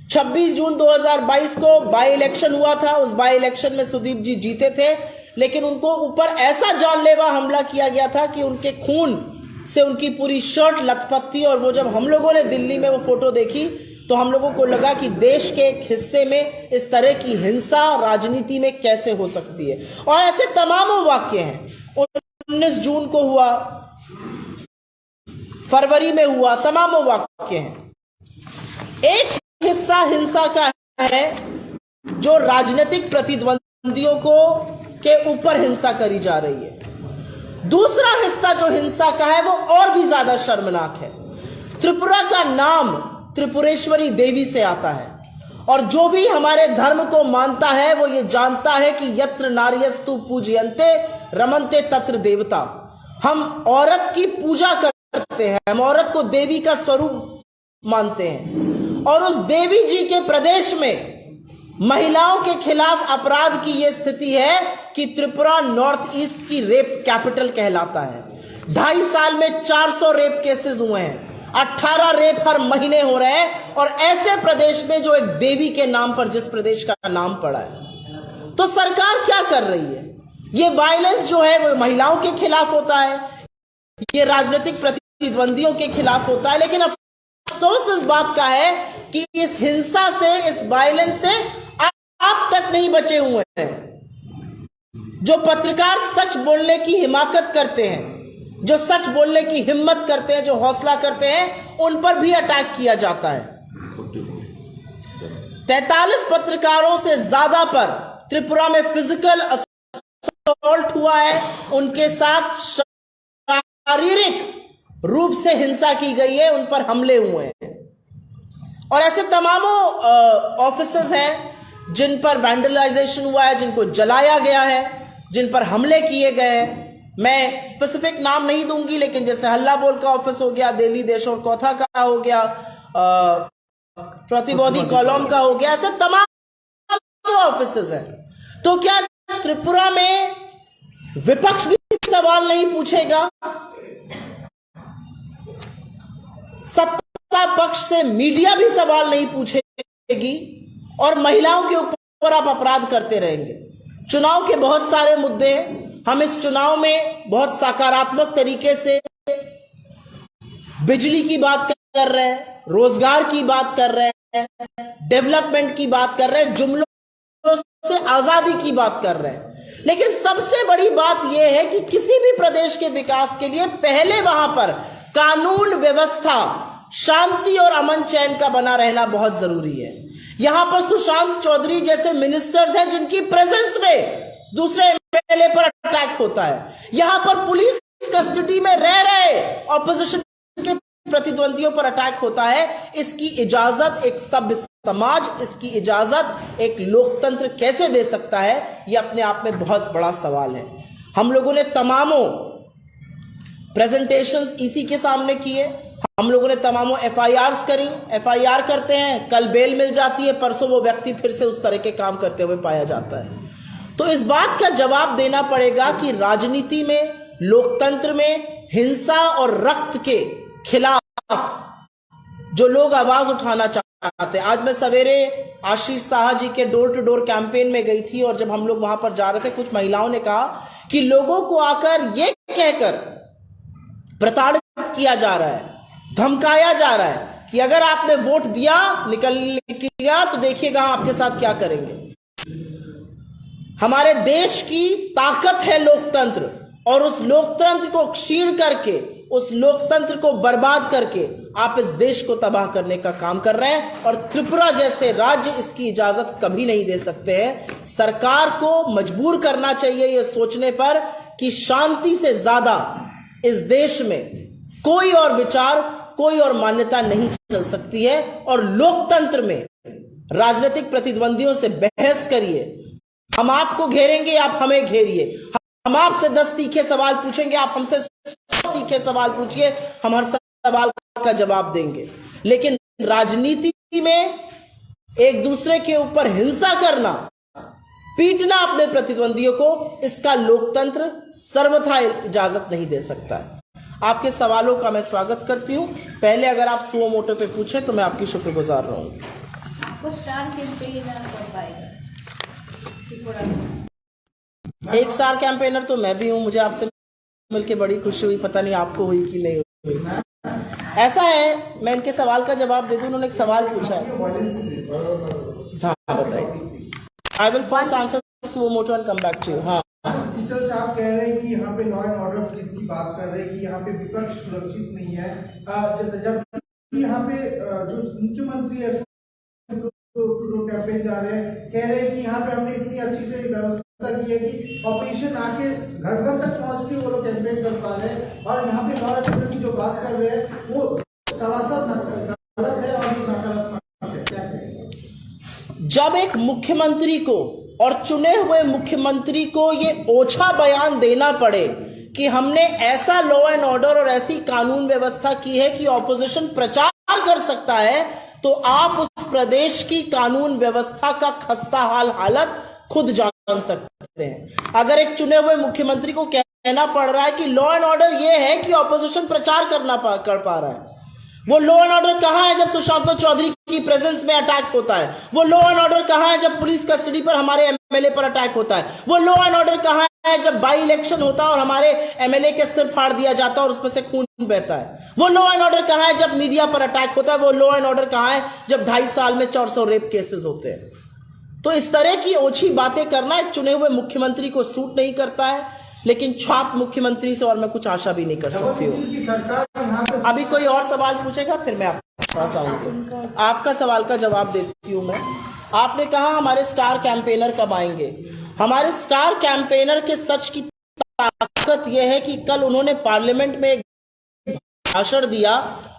26 जून 2022 को बाई इलेक्शन हुआ था। उस बाई इलेक्शन में सुदीप जी जीते थे, लेकिन उनको ऊपर ऐसा जानलेवा हमला किया गया था कि उनके खून से उनकी पूरी शर्ट लथपथ थी। और वो जब हम लोगों ने दिल्ली में वो फोटो देखी तो हम लोगों को लगा कि देश के एक हिस्से में इस तरह की हिंसा राजनीति में कैसे हो सकती है। और ऐसे तमाम वाक्य हैं। 19 जून को हुआ, फरवरी में हुआ, तमाम वाक्य हैं। एक हिस्सा हिंसा का है जो राजनीतिक प्रतिद्वंदियों को के ऊपर हिंसा करी जा रही है। दूसरा हिस्सा जो हिंसा का है वो और भी ज्यादा शर्मनाक है। त्रिपुरा का नाम त्रिपुरेश्वरी देवी से आता है, और जो भी हमारे धर्म को मानता है वो ये जानता है कि यत्र नार्यस्तु पूजयन्ते रमन्ते तत्र देवता। हम औरत की पूजा करते हैं, हम औरत को देवी का स्वरूप मानते हैं, और उस देवी जी के प्रदेश में महिलाओं के खिलाफ अपराध की यह स्थिति है कि त्रिपुरा नॉर्थ ईस्ट की रेप कैपिटल कहलाता है। 2.5 साल में 400 रेप केसेस हुए हैं। 18 रेप हर महीने हो रहे हैं, और ऐसे प्रदेश में जो एक देवी के नाम पर जिस प्रदेश का नाम पड़ा है। तो सरकार क्या कर रही है? ये वायलेंस जो है वो महिलाओं के खिलाफ होता है, ये राजनीतिक प्रतिद्वंदियों के खिलाफ होता है, लेकिन अफसोस इस बात का है कि इस हिंसा से, इस वायलेंस से आप तक नहीं बचे हुए हैं। जो पत्रकार सच बोलने की हिमाकत करते हैं, जो सच बोलने की हिम्मत करते हैं, जो हौसला करते हैं, उन पर भी अटैक किया जाता है। 43 पत्रकारों से ज्यादा पर त्रिपुरा में फिजिकल असॉल्ट हुआ है, उनके साथ शारीरिक रूप से हिंसा की गई है, उन पर हमले हुए हैं। और ऐसे तमामों ऑफिसर्स हैं जिन पर वैंडलाइजेशन हुआ है, जिनको जलाया गया है, जिन पर हमले किए गए हैं। मैं स्पेसिफिक नाम नहीं दूंगी, लेकिन जैसे हल्ला बोल का ऑफिस हो गया, दिल्ली देशों कोथा का हो गया, प्रतिबोधि कॉलम का हो गया, ऐसे तमाम ऑफिसेस हैं। तो क्या त्रिपुरा में विपक्ष भी सवाल नहीं पूछेगा? सत्ता पक्ष से मीडिया भी सवाल नहीं पूछेगी, और महिलाओं के ऊपर आप अपराध करते रहेंगे? चुनाव के बहुत सारे मुद्दे हैं, हम इस चुनाव में बहुत सकारात्मक तरीके से बिजली की बात कर रहे हैं, रोजगार की बात कर रहे हैं, डेवलपमेंट की बात कर रहे हैं, जुमलों से आजादी की बात कर रहे हैं। लेकिन सबसे बड़ी बात यह है कि किसी भी प्रदेश के विकास के लिए पहले वहां पर कानून व्यवस्था, शांति और अमन चैन का बना रहना बहुत जरूरी है। यहां पर सुशांत चौधरी जैसे मिनिस्टर्स हैं जिनकी प्रेजेंस में दूसरे एमएलए पर अटैक होता है। यहां पर पुलिस कस्टडी में रह रहे ऑपोजिशन के प्रतिद्वंदियों पर अटैक होता है। इसकी इजाजत एक सभ्य समाज, इसकी इजाजत एक लोकतंत्र कैसे दे सकता है? यह अपने आप में बहुत बड़ा सवाल है। हम लोगों ने तमामों प्रेजेंटेशंस इसी के सामने किए, हम लोगों ने तमामों एफआईआर्स करी, एफआईआर करते हैं, कल बेल मिल जाती है, परसों वो व्यक्ति फिर से उस तरह के काम करते हुए पाया जाता है। तो इस बात का जवाब देना पड़ेगा कि राजनीति में, लोकतंत्र में हिंसा और रक्त के खिलाफ जो लोग आवाज उठाना चाहते हैं। आज मैं सवेरे आशीष शाह जी के डोर टू डोर कैंपेन में गई थी, और जब हम लोग वहां पर जा रहे थे, कुछ महिलाओं ने कहा कि लोगों को आकर यह कहकर प्रताड़ित किया जा रहा है, धमकाया जा रहा है कि अगर आपने वोट दिया, निकल गया, तो देखिएगा आपके साथ क्या करेंगे। हमारे देश की ताकत है लोकतंत्र, और उस लोकतंत्र को क्षीण करके, उस लोकतंत्र को बर्बाद करके आप इस देश को तबाह करने का काम कर रहे हैं। और त्रिपुरा जैसे राज्य इसकी इजाजत कभी नहीं दे सकते हैं। सरकार को मजबूर करना चाहिए यह सोचने पर कि शांति से ज्यादा इस देश में कोई और विचार, कोई और मान्यता नहीं चल सकती है। और लोकतंत्र में राजनीतिक प्रतिद्वंदियों से बहस करिए, हम आपको घेरेंगे, आप हमें घेरिए। हम आपसे 10 तीखे सवाल पूछेंगे, आप हमसे 100 तीखे सवाल पूछिए, हम हर सवाल का जवाब देंगे। लेकिन राजनीति में एक दूसरे के ऊपर हिंसा करना, पीटना अपने प्रतिद्वंदियों को, इसका लोकतंत्र सर्वथा इजाजत नहीं दे सकता है। आपके सवालों का मैं स्वागत करती हूं। पहले अगर आप सुओ मोटो पे पूछे तो मैं आपकी शुक्रगुजार रहूंगी। एक स्टार कैंपेनर तो मैं भी हूं, मुझे आपसे मिलकर बड़ी खुशी हुई, पता नहीं आपको हुई कि नहीं हुई। ऐसा है, मैं इनके सवाल का जवाब दे दूं। उन्होंने एक सवाल पूछा है, हाँ बताइए। I will first answer suo motu and come back to you. हाँ, इस तरह से आप कह रहे हैं कि यहाँ पे लॉ एंड ऑर्डर जिसकी बात कर रहे हैं कि यहाँ पे विपक्ष सुरक्षित नहीं है, जब यहाँ पे जो मुख्यमंत्री है कैंपेन जा रहे हैं, कह रहे हैं कि यहाँ पे हमने इतनी अच्छी से व्यवस्था की है कि ऑपरेशन आके घर घर तक पहुँच के वो लोग कैंपेन कर पा रहे हैं, और यहाँ पे लॉ एंड ऑर्डर की जो बात कर रहे हैं वो सरासर गलत है और ये नकारात्मक है। क्या कहेंगे? जब एक मुख्यमंत्री को और चुने हुए मुख्यमंत्री को ये ओछा बयान देना पड़े कि हमने ऐसा लॉ एंड ऑर्डर और ऐसी कानून व्यवस्था की है कि ऑपोजिशन प्रचार कर सकता है, तो आप उस प्रदेश की कानून व्यवस्था का खस्ता हालत खुद जान सकते हैं। अगर एक चुने हुए मुख्यमंत्री को कहना पड़ रहा है कि लॉ एंड ऑर्डर ये है कि ऑपोजिशन प्रचार कर पा रहा है, वो लॉ एंड ऑर्डर कहाँ है जब सुशांत चौधरी की प्रेजेंस में अटैक होता है? वो लॉ एंड ऑर्डर कहाँ है जब पुलिस कस्टडी पर हमारे एमएलए पर अटैक होता है? वो लॉ एंड ऑर्डर कहाँ है जब बाई इलेक्शन होता है और हमारे एमएलए के सिर फाड़ दिया जाता है और उसमें से खून बहता है? वो लॉ एंड ऑर्डर कहाँ है जब मीडिया पर अटैक होता है? वो लॉ एंड ऑर्डर कहाँ है जब 2.5 साल में 400 रेप केसेस होते हैं? तो इस तरह की ओछी बातें करना एक चुने हुए मुख्यमंत्री को सूट नहीं करता है, लेकिन छाप मुख्यमंत्री से और मैं कुछ आशा भी नहीं कर सकती हूँ। की सरकार यहाँ पे अभी कोई और सवाल पूछेगा फिर मैं आपके पास आऊंगी। आपका सवाल का जवाब देती हूँ मैं। आपने कहा हमारे स्टार कैंपेनर कब आएंगे? हमारे स्टार कैंपेनर के सच की ताकत यह है कि कल उन्होंने पार्लियामेंट में एक भाषण दिया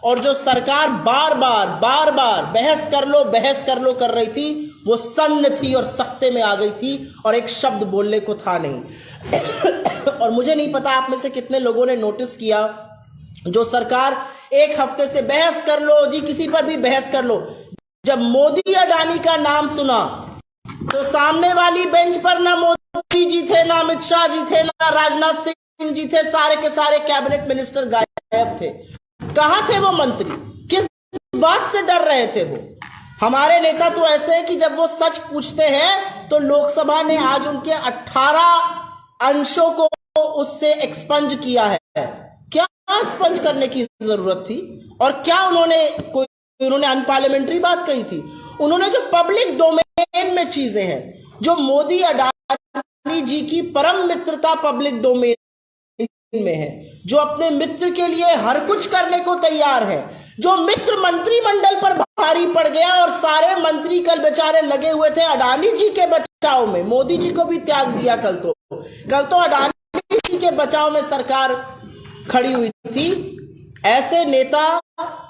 और जो सरकार बार बार बहस कर लो कर रही थी, वो सन्न थी और सख्ते में आ गई थी और एक शब्द बोलने को था नहीं। और मुझे नहीं पता आप में से कितने लोगों ने नोटिस किया, जो सरकार एक हफ्ते से बहस कर लो जी, किसी पर भी बहस कर लो, जब मोदी अडानी का नाम सुना तो सामने वाली बेंच पर ना मोदी जी थे, ना अमित शाह जी थे, ना राजनाथ सिंह जी थे, सारे के सारे कैबिनेट मिनिस्टर गायब थे। कहां थे वो मंत्री? किस बात से डर रहे थे वो? हमारे नेता तो ऐसे हैं कि जब वो सच पूछते हैं तो लोकसभा ने आज उनके 18 अंशों को उससे एक्सपंज किया है। क्या एक्सपंज करने की जरूरत थी? और क्या उन्होंने अनपार्लियामेंट्री बात कही थी? उन्होंने जो पब्लिक डोमेन में चीजें हैं, जो मोदी अडानी जी की परम मित्रता पब्लिक डोमेन में है, जो अपने मित्र के लिए हर कुछ करने को तैयार है, जो मित्र मंत्रिमंडल पर भारी पड़ गया और सारे मंत्री कल बेचारे लगे हुए थे अडानी जी के बचाव में, मोदी जी को भी त्याग दिया। कल तो अडानी जी के बचाव में सरकार खड़ी हुई थी। ऐसे नेता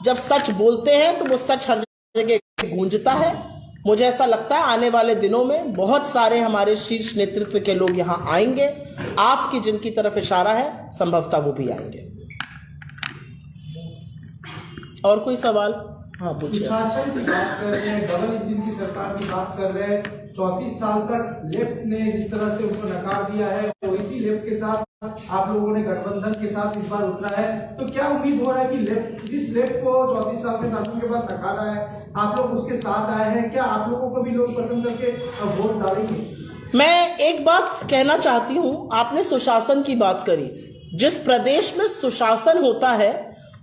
जब सच बोलते हैं तो वो सच हर जगह गूंजता है। मुझे ऐसा लगता है आने वाले दिनों में बहुत सारे हमारे शीर्ष नेतृत्व के लोग यहां आएंगे। आपकी जिनकी तरफ इशारा है संभवतः वो भी आएंगे। और कोई सवाल? हाँ पूछिए। शासन की बात कर रहे हैं, डबल इंजन की सरकार की बात कर रहे हैं। 34 साल तक लेफ्ट ने जिस तरह से उनको नकार दिया है, वो इसी लेफ्ट के साथ आप लोगों ने गठबंधन के साथ इस बार उतरा है, तो क्या उम्मीद हो रहा है कि लेफ्ट जिस लेफ्ट को 34 साल के शासन के बाद नकारा है, आप लोग उसके साथ आए हैं, क्या आप लोगों को भी लोग पसंद करके वोट डालेंगे? मैं एक बात कहना चाहती हूं, आपने सुशासन की बात करी। जिस प्रदेश में सुशासन होता है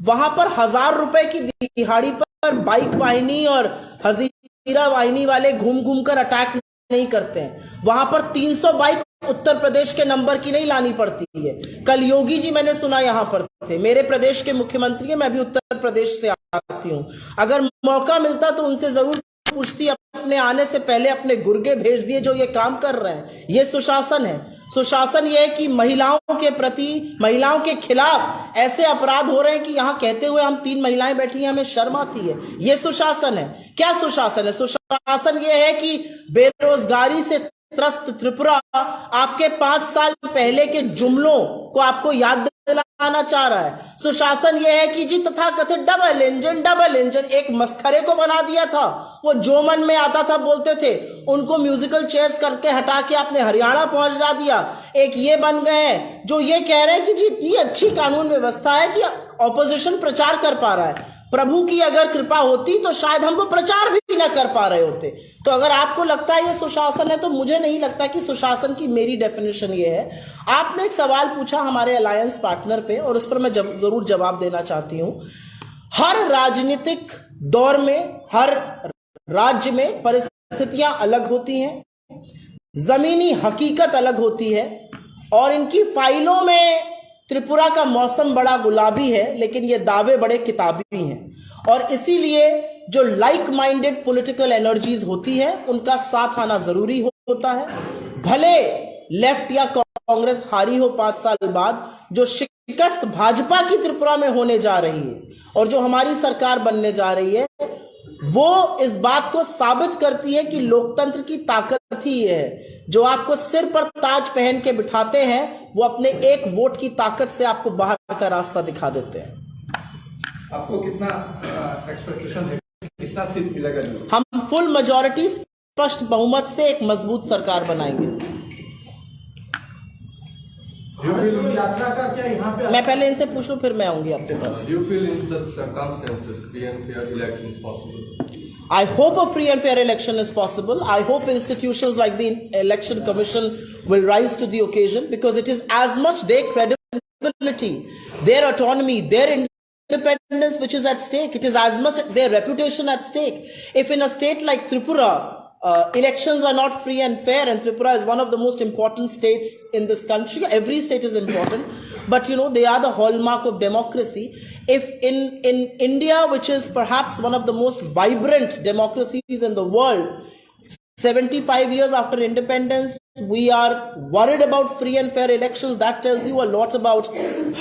वहां पर 1000 रुपए की दिहाड़ी पर बाइक वाहिनी और हजीरा वाहिनी वाले घूम घूम कर अटैक नहीं करते हैं। वहां पर 300 बाइक उत्तर प्रदेश के नंबर की नहीं लानी पड़ती है। कल योगी जी मैंने सुना यहां पर थे, मेरे प्रदेश के मुख्यमंत्री हैं, मैं भी उत्तर प्रदेश से आती हूं। अगर मौका मिलता तो उनसे जरूर पूछती, अपने आने से पहले अपने गुर्गे भेज दिए जो ये काम कर रहे हैं। ये सुशासन है। सुशासन ये है कि महिलाओं के प्रति, महिलाओं के खिलाफ ऐसे अपराध हो रहे हैं कि यहां कहते हुए हम 3 महिलाएं बैठी हैं, हमें शर्म आती है। ये सुशासन है। क्या सुशासन है? सुशासन ये है कि बेरोजगारी से त्रस्त त्रिपुरा आपके 5 साल पहले के जुमलों को आपको याद दिलाना चाह रहा है। सुशासन यह है कि जी तथाकथित डबल इंजन एक मस्खरे को बना दिया था। वो जो मन में आता था बोलते थे, उनको म्यूजिकल चेयर्स करके हटा के आपने हरियाणा पहुंचा दिया। एक ये बन गए हैं जो ये कह रहे हैं कि जी इतनी अच्छी कानून व्यवस्था है कि ऑपोजिशन प्रचार कर पा रहा है। प्रभु की अगर कृपा होती तो शायद हम वो प्रचार भी न कर पा रहे होते। तो अगर आपको लगता है ये सुशासन है तो मुझे नहीं लगता कि सुशासन की मेरी डेफिनेशन ये है। आपने एक सवाल पूछा हमारे अलायंस पार्टनर पे और उस पर मैं जरूर जवाब देना चाहती हूं। हर राजनीतिक दौर में, हर राज्य में परिस्थितियां अलग होती हैं, जमीनी हकीकत अलग होती है और इनकी फाइलों में त्रिपुरा का मौसम बड़ा गुलाबी है, लेकिन ये दावे बड़े किताबी हैं। और इसीलिए जो लाइक माइंडेड पॉलिटिकल एनर्जीज होती है उनका साथ आना जरूरी होता है। भले लेफ्ट या कांग्रेस हारी हो 5 साल बाद, जो शिकस्त भाजपा की त्रिपुरा में होने जा रही है और जो हमारी सरकार बनने जा रही है, वो इस बात को साबित करती है कि लोकतंत्र की ताकत ही ये है। जो आपको सिर पर ताज पहन के बिठाते हैं वो अपने एक वोट की ताकत से आपको बाहर का रास्ता दिखा देते हैं। आपको कितना एक्सपेक्टेशन है, कितना सीट मिलेगा? हम फुल मेजॉरिटी, स्पष्ट बहुमत से एक मजबूत सरकार बनाएंगे। यात्रा का क्या यहाँ पे मैं पहले इनसे पूछ लूं फिर मैं आऊंगी आपके पास। Do you feel in such circumstances free and fair election is possible? I hope a free and fair election is possible. I hope institutions like the Election Commission will rise to the occasion, because it is as much their credibility, their autonomy, their independence which is at stake. It is as much their reputation at stake. If in a state like Tripura, elections are not free and fair, and Tripura is one of the most important states in this country. Every state is important, but they are the hallmark of democracy. If in India, which is perhaps one of the most vibrant democracies in the world, 75 years after independence, we are worried about free and fair elections, that tells you a lot about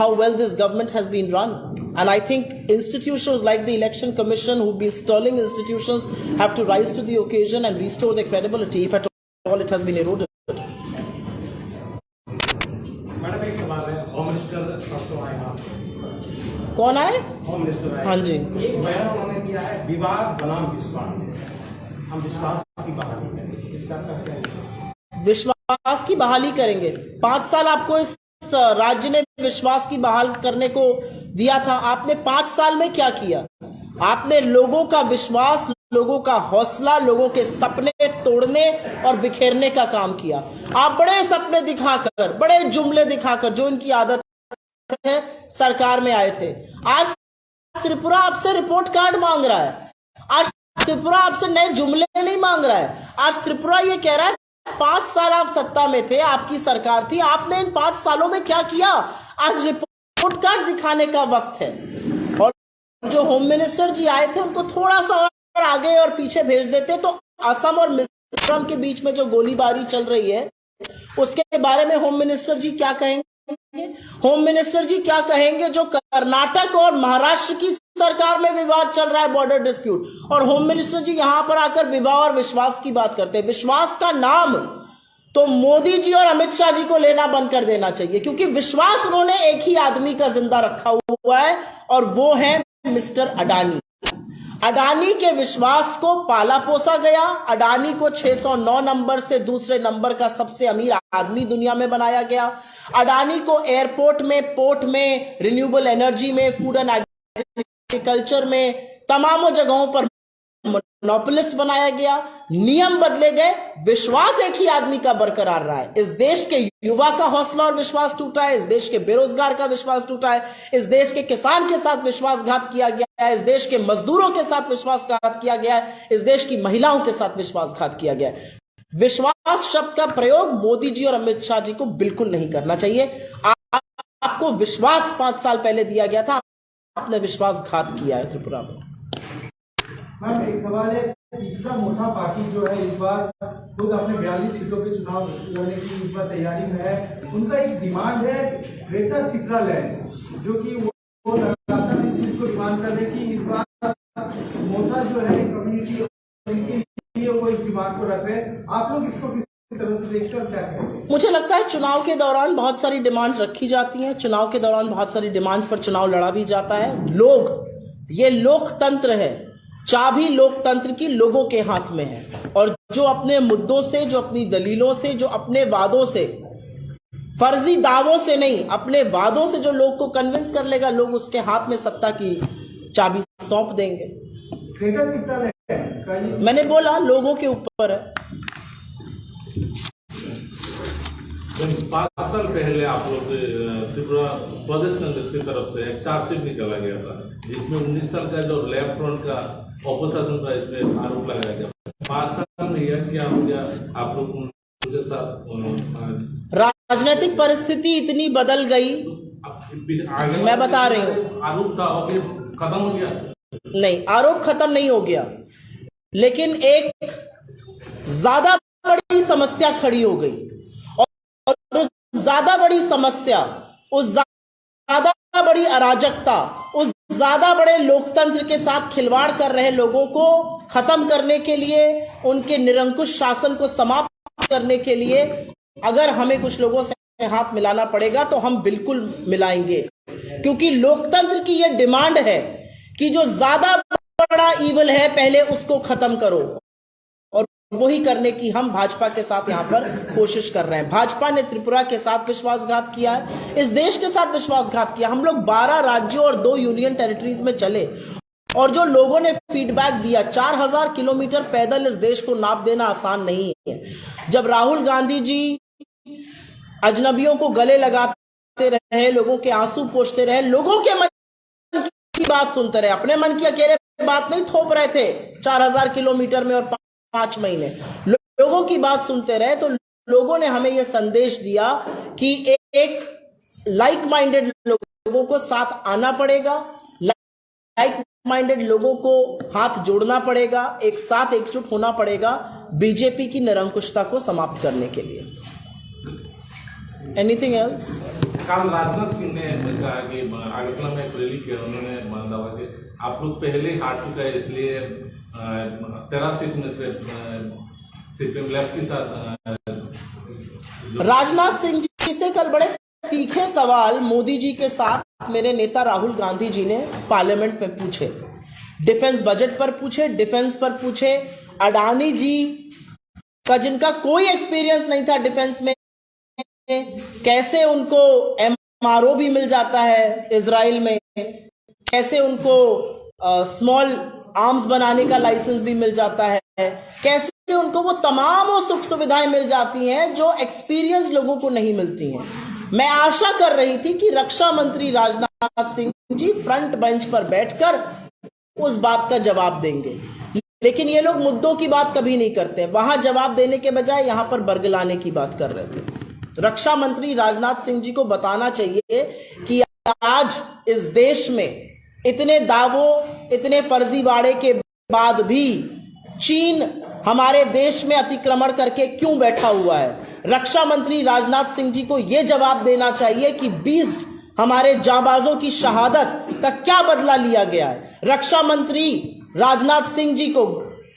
how well this government has been run. And I think institutions like the Election Commission, who've been sterling institutions, have to rise to the occasion and restore their credibility, if at all it has been eroded. Madam एक सवाल है, home minister परसों आए हैं, कौन आए? Home minister आए। हाँ जी। एक बयान उन्होंने दिया है, विवाद बनाम विश्वास, हम विश्वास की बहाली करेंगे, इसका क्या है? विश्वास की बहाली करेंगे। 5 साल आपको इस राज्य ने विश्वास की बहाल करने को दिया था। आपने 5 साल में क्या किया? आपने लोगों का विश्वास, लोगों का हौसला, लोगों के सपने तोड़ने और बिखेरने का काम किया। आप बड़े सपने दिखाकर, बड़े जुमले दिखाकर, जो इनकी आदत है, सरकार में आए थे। आज त्रिपुरा आपसे रिपोर्ट कार्ड मांग रहा है। आज त्रिपुरा आपसे नए जुमले नहीं मांग रहा है। आज त्रिपुरा ये कह रहा है 5 साल आप सत्ता में थे, आपकी सरकार थी, आपने इन 5 सालों में क्या किया? आज रिपोर्ट कार्ड दिखाने का वक्त है। और जो होम मिनिस्टर जी आए थे, उनको थोड़ा सा और आगे और पीछे भेज देते तो असम और मिजोरम के बीच में जो गोलीबारी चल रही है, उसके बारे में होम मिनिस्टर जी क्या कहेंगे? होम मिनिस्टर जी क्या कहेंगे जो कर्नाटक और महाराष्ट्र की सरकार में विवाद चल रहा है, बॉर्डर डिस्प्यूट, और होम मिनिस्टर जी यहां पर आकर विवाह और विश्वास की बात करते हैं? विश्वास का नाम तो मोदी जी और अमित शाह जी को लेना बंद कर देना चाहिए, क्योंकि विश्वास उन्होंने एक ही आदमी का जिंदा रखा हुआ है, और वो है मिस्टर अडानी। अडानी के विश्वास को पाला पोसा गया। अडानी को 609 नंबर से दूसरे नंबर का सबसे अमीर आदमी दुनिया में बनाया गया। अडानी को एयरपोर्ट में, पोर्ट में, रिन्यूएबल एनर्जी में, फूड एंड एग्रीकल्चर में, तमाम जगहों पर मोनोपोलिस्ट बनाया गया। नियम बदले गए, विश्वास एक ही आदमी का बरकरार रहा है। इस देश के युवा का हौसला और विश्वास टूटा है, इस देश के बेरोजगार का विश्वास टूटा है, इस देश के किसान के साथ विश्वासघात किया गया है, इस देश के मजदूरों के साथ विश्वासघात किया गया है, इस देश की महिलाओं के साथ विश्वासघात किया गया है। विश्वास शब्द का प्रयोग मोदी जी और अमित शाह जी को बिल्कुल नहीं करना चाहिए। आपको विश्वास 5 साल पहले दिया गया था, आपने विश्वासघात किया है त्रिपुरा में। मैम एक सवाल है, इतना मोटा पार्टी जो है इस बार खुद अपने 42 सीटों पे चुनाव लड़ने की इस बार तैयारी में है। उनका एक डिमांड है ग्रेटर त्रिपुरा लैंड, जो कि वो लगातार इस चीज को डिमांड कर रहे हैं कि इस बार मोटा जो है कम्युनिटी, उनके लिए वो इस डिमांड को रख रहे हैं। आप लोग इसको किस तरह से देखते हैं और क्या कहेंगे? मुझे लगता है चुनाव के दौरान बहुत सारी डिमांड्स रखी जाती हैं, चुनाव के दौरान बहुत सारी डिमांड्स पर चुनाव लड़ा भी जाता है। ये लोकतंत्र है, चाबी लोकतंत्र की लोगों के हाथ में है, और जो अपने मुद्दों से, जो अपनी दलीलों से, जो अपने वादों से, फर्जी दावों से नहीं, अपने वादों से जो लोग को कन्विंस कर लेगा, लोग उसके हाथ में सत्ता की चाबी सौंप देंगे। ग्रेटर त्रिपुरा लैंड का ये मैंने बोला लोगों के ऊपर है। 5 साल पहले आप लोग त्रिपुरा प्रदेश कांग्रेस की तरफ से एक चार्जशीट निकाला गया था, जिसमें 19 साल का जो लेफ्ट फ्रंट का ऑपोजिशन का इसमें आरोप लगाया गया। 5 साल में यह क्या हो गया? आप लोग उनके साथ राजनीतिक परिस्थिति इतनी बदल गई, मैं बता रही हूँ। आरोप था और फिर खत्म हो गया? नहीं, आरोप खत्म नहीं हो गया, लेकिन एक ज्यादा बड़ी समस्या खड़ी हो गई, और ज्यादा बड़ी समस्या, उस ज्यादा बड़ी अराजकता, उस ज्यादा बड़े लोकतंत्र के साथ खिलवाड़ कर रहे लोगों को खत्म करने के लिए, उनके निरंकुश शासन को समाप्त करने के लिए अगर हमें कुछ लोगों से हाथ मिलाना पड़ेगा तो हम बिल्कुल मिलाएंगे, क्योंकि लोकतंत्र की यह डिमांड है कि जो ज्यादा बड़ा ईवल है पहले उसको खत्म करो, और वही करने की हम भाजपा के साथ यहाँ पर कोशिश कर रहे हैं। भाजपा ने त्रिपुरा के साथ विश्वासघात किया है, इस देश के साथ विश्वासघात किया। हम लोग 12 राज्यों और 2 यूनियन टेरिटरीज में चले और जो लोगों ने फीडबैक दिया, 4000 किलोमीटर पैदल इस देश को नाप देना आसान नहीं है। जब राहुल गांधी जी अजनबियों को गले लगाते रहे, लोगों के आंसू पोंछते रहे, लोगों के मन की बात सुनते रहे, अपने मन की अकेले बात नहीं थोप रहे थे 4000 किलोमीटर में और 5 महीने, लोगों की बात सुनते रहे, तो लोगों ने हमें यह संदेश दिया कि एक लाइक माइंडेड लोगों को साथ आना पड़ेगा, लाइक माइंडेड लोगों को हाथ जोड़ना पड़ेगा, एक साथ एकजुट होना पड़ेगा बीजेपी की निरंकुशता को समाप्त करने के लिए। Anything else? कल राजनाथ सिंह ने कहा कि आगरतला में एक रैली किया, उन्होंने दावा कि आप लोग पहले ही हार चुका है, इसलिए 13 सीट में से सीपीएम लेफ्ट के साथ। राजनाथ सिंह जी से कल बड़े तीखे सवाल मोदी जी के साथ मेरे नेता राहुल गांधी जी ने पार्लियामेंट में पूछे। डिफेंस बजट पर पूछे, डिफेंस पर पूछे। अडानी जी का, जिनका कोई एक्सपीरियंस नहीं था डिफेंस में, कैसे उनको एमआरओ भी मिल जाता है इजराइल में, कैसे उनको स्मॉल आर्म्स बनाने का लाइसेंस भी मिल जाता है, कैसे उनको वो तमाम वो सुख सुविधाएं मिल जाती हैं जो एक्सपीरियंस लोगों को नहीं मिलती हैं। मैं आशा कर रही थी कि रक्षा मंत्री राजनाथ सिंह जी फ्रंट बेंच पर बैठकर उस बात का जवाब देंगे, लेकिन ये लोग मुद्दों की बात कभी नहीं करते। वहां जवाब देने के बजाय यहां पर बरगलाने की बात कर रहे थे। रक्षा मंत्री राजनाथ सिंह जी को बताना चाहिए कि आज इस देश में इतने दावों, इतने फर्जीवाड़े के बाद भी चीन हमारे देश में अतिक्रमण करके क्यों बैठा हुआ है। रक्षा मंत्री राजनाथ सिंह जी को यह जवाब देना चाहिए कि 20 हमारे जांबाजों की शहादत का क्या बदला लिया गया है। रक्षा मंत्री राजनाथ सिंह जी को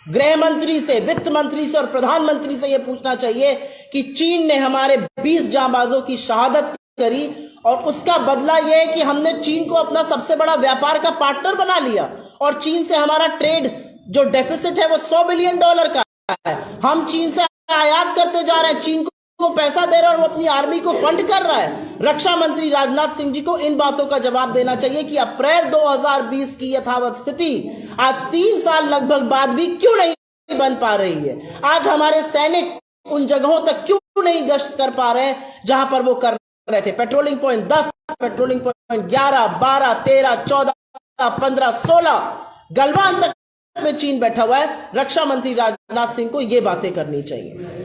गृह मंत्री से, वित्त मंत्री से और प्रधानमंत्री से यह पूछना चाहिए कि चीन ने हमारे 20 जांबाजों की शहादत करी और उसका बदला यह है कि हमने चीन को अपना सबसे बड़ा व्यापार का पार्टनर बना लिया और चीन से हमारा ट्रेड जो डेफिसिट है वो $100 बिलियन का है। हम चीन से आयात करते जा रहे हैं, चीन को पैसा दे रहा है और वो अपनी आर्मी को फंड कर रहा है। रक्षा मंत्री राजनाथ सिंह जी को इन बातों का जवाब देना चाहिए कि अप्रैल 2020 की यथावत स्थिति आज 3 साल लगभग बाद भी क्यों नहीं बन पा रही है। आज हमारे सैनिक उन जगहों तक क्यों नहीं गश्त कर पा रहे हैं जहां पर वो कर रहे थे। Patrolling point 10, patrolling point 11, 12, 13, 14, 15, 16 Galwan तक में चीन बैठा हुआ है। रक्षा मंत्री राजनाथ सिंह को ये बातें करनी चाहिए।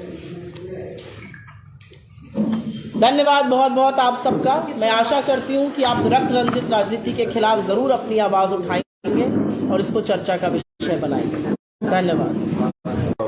धन्यवाद बहुत बहुत आप सबका। मैं आशा करती हूं कि आप रक्त रंजित राजनीति के खिलाफ जरूर अपनी आवाज उठाएंगे और इसको चर्चा का विषय बनाएंगे। धन्यवाद।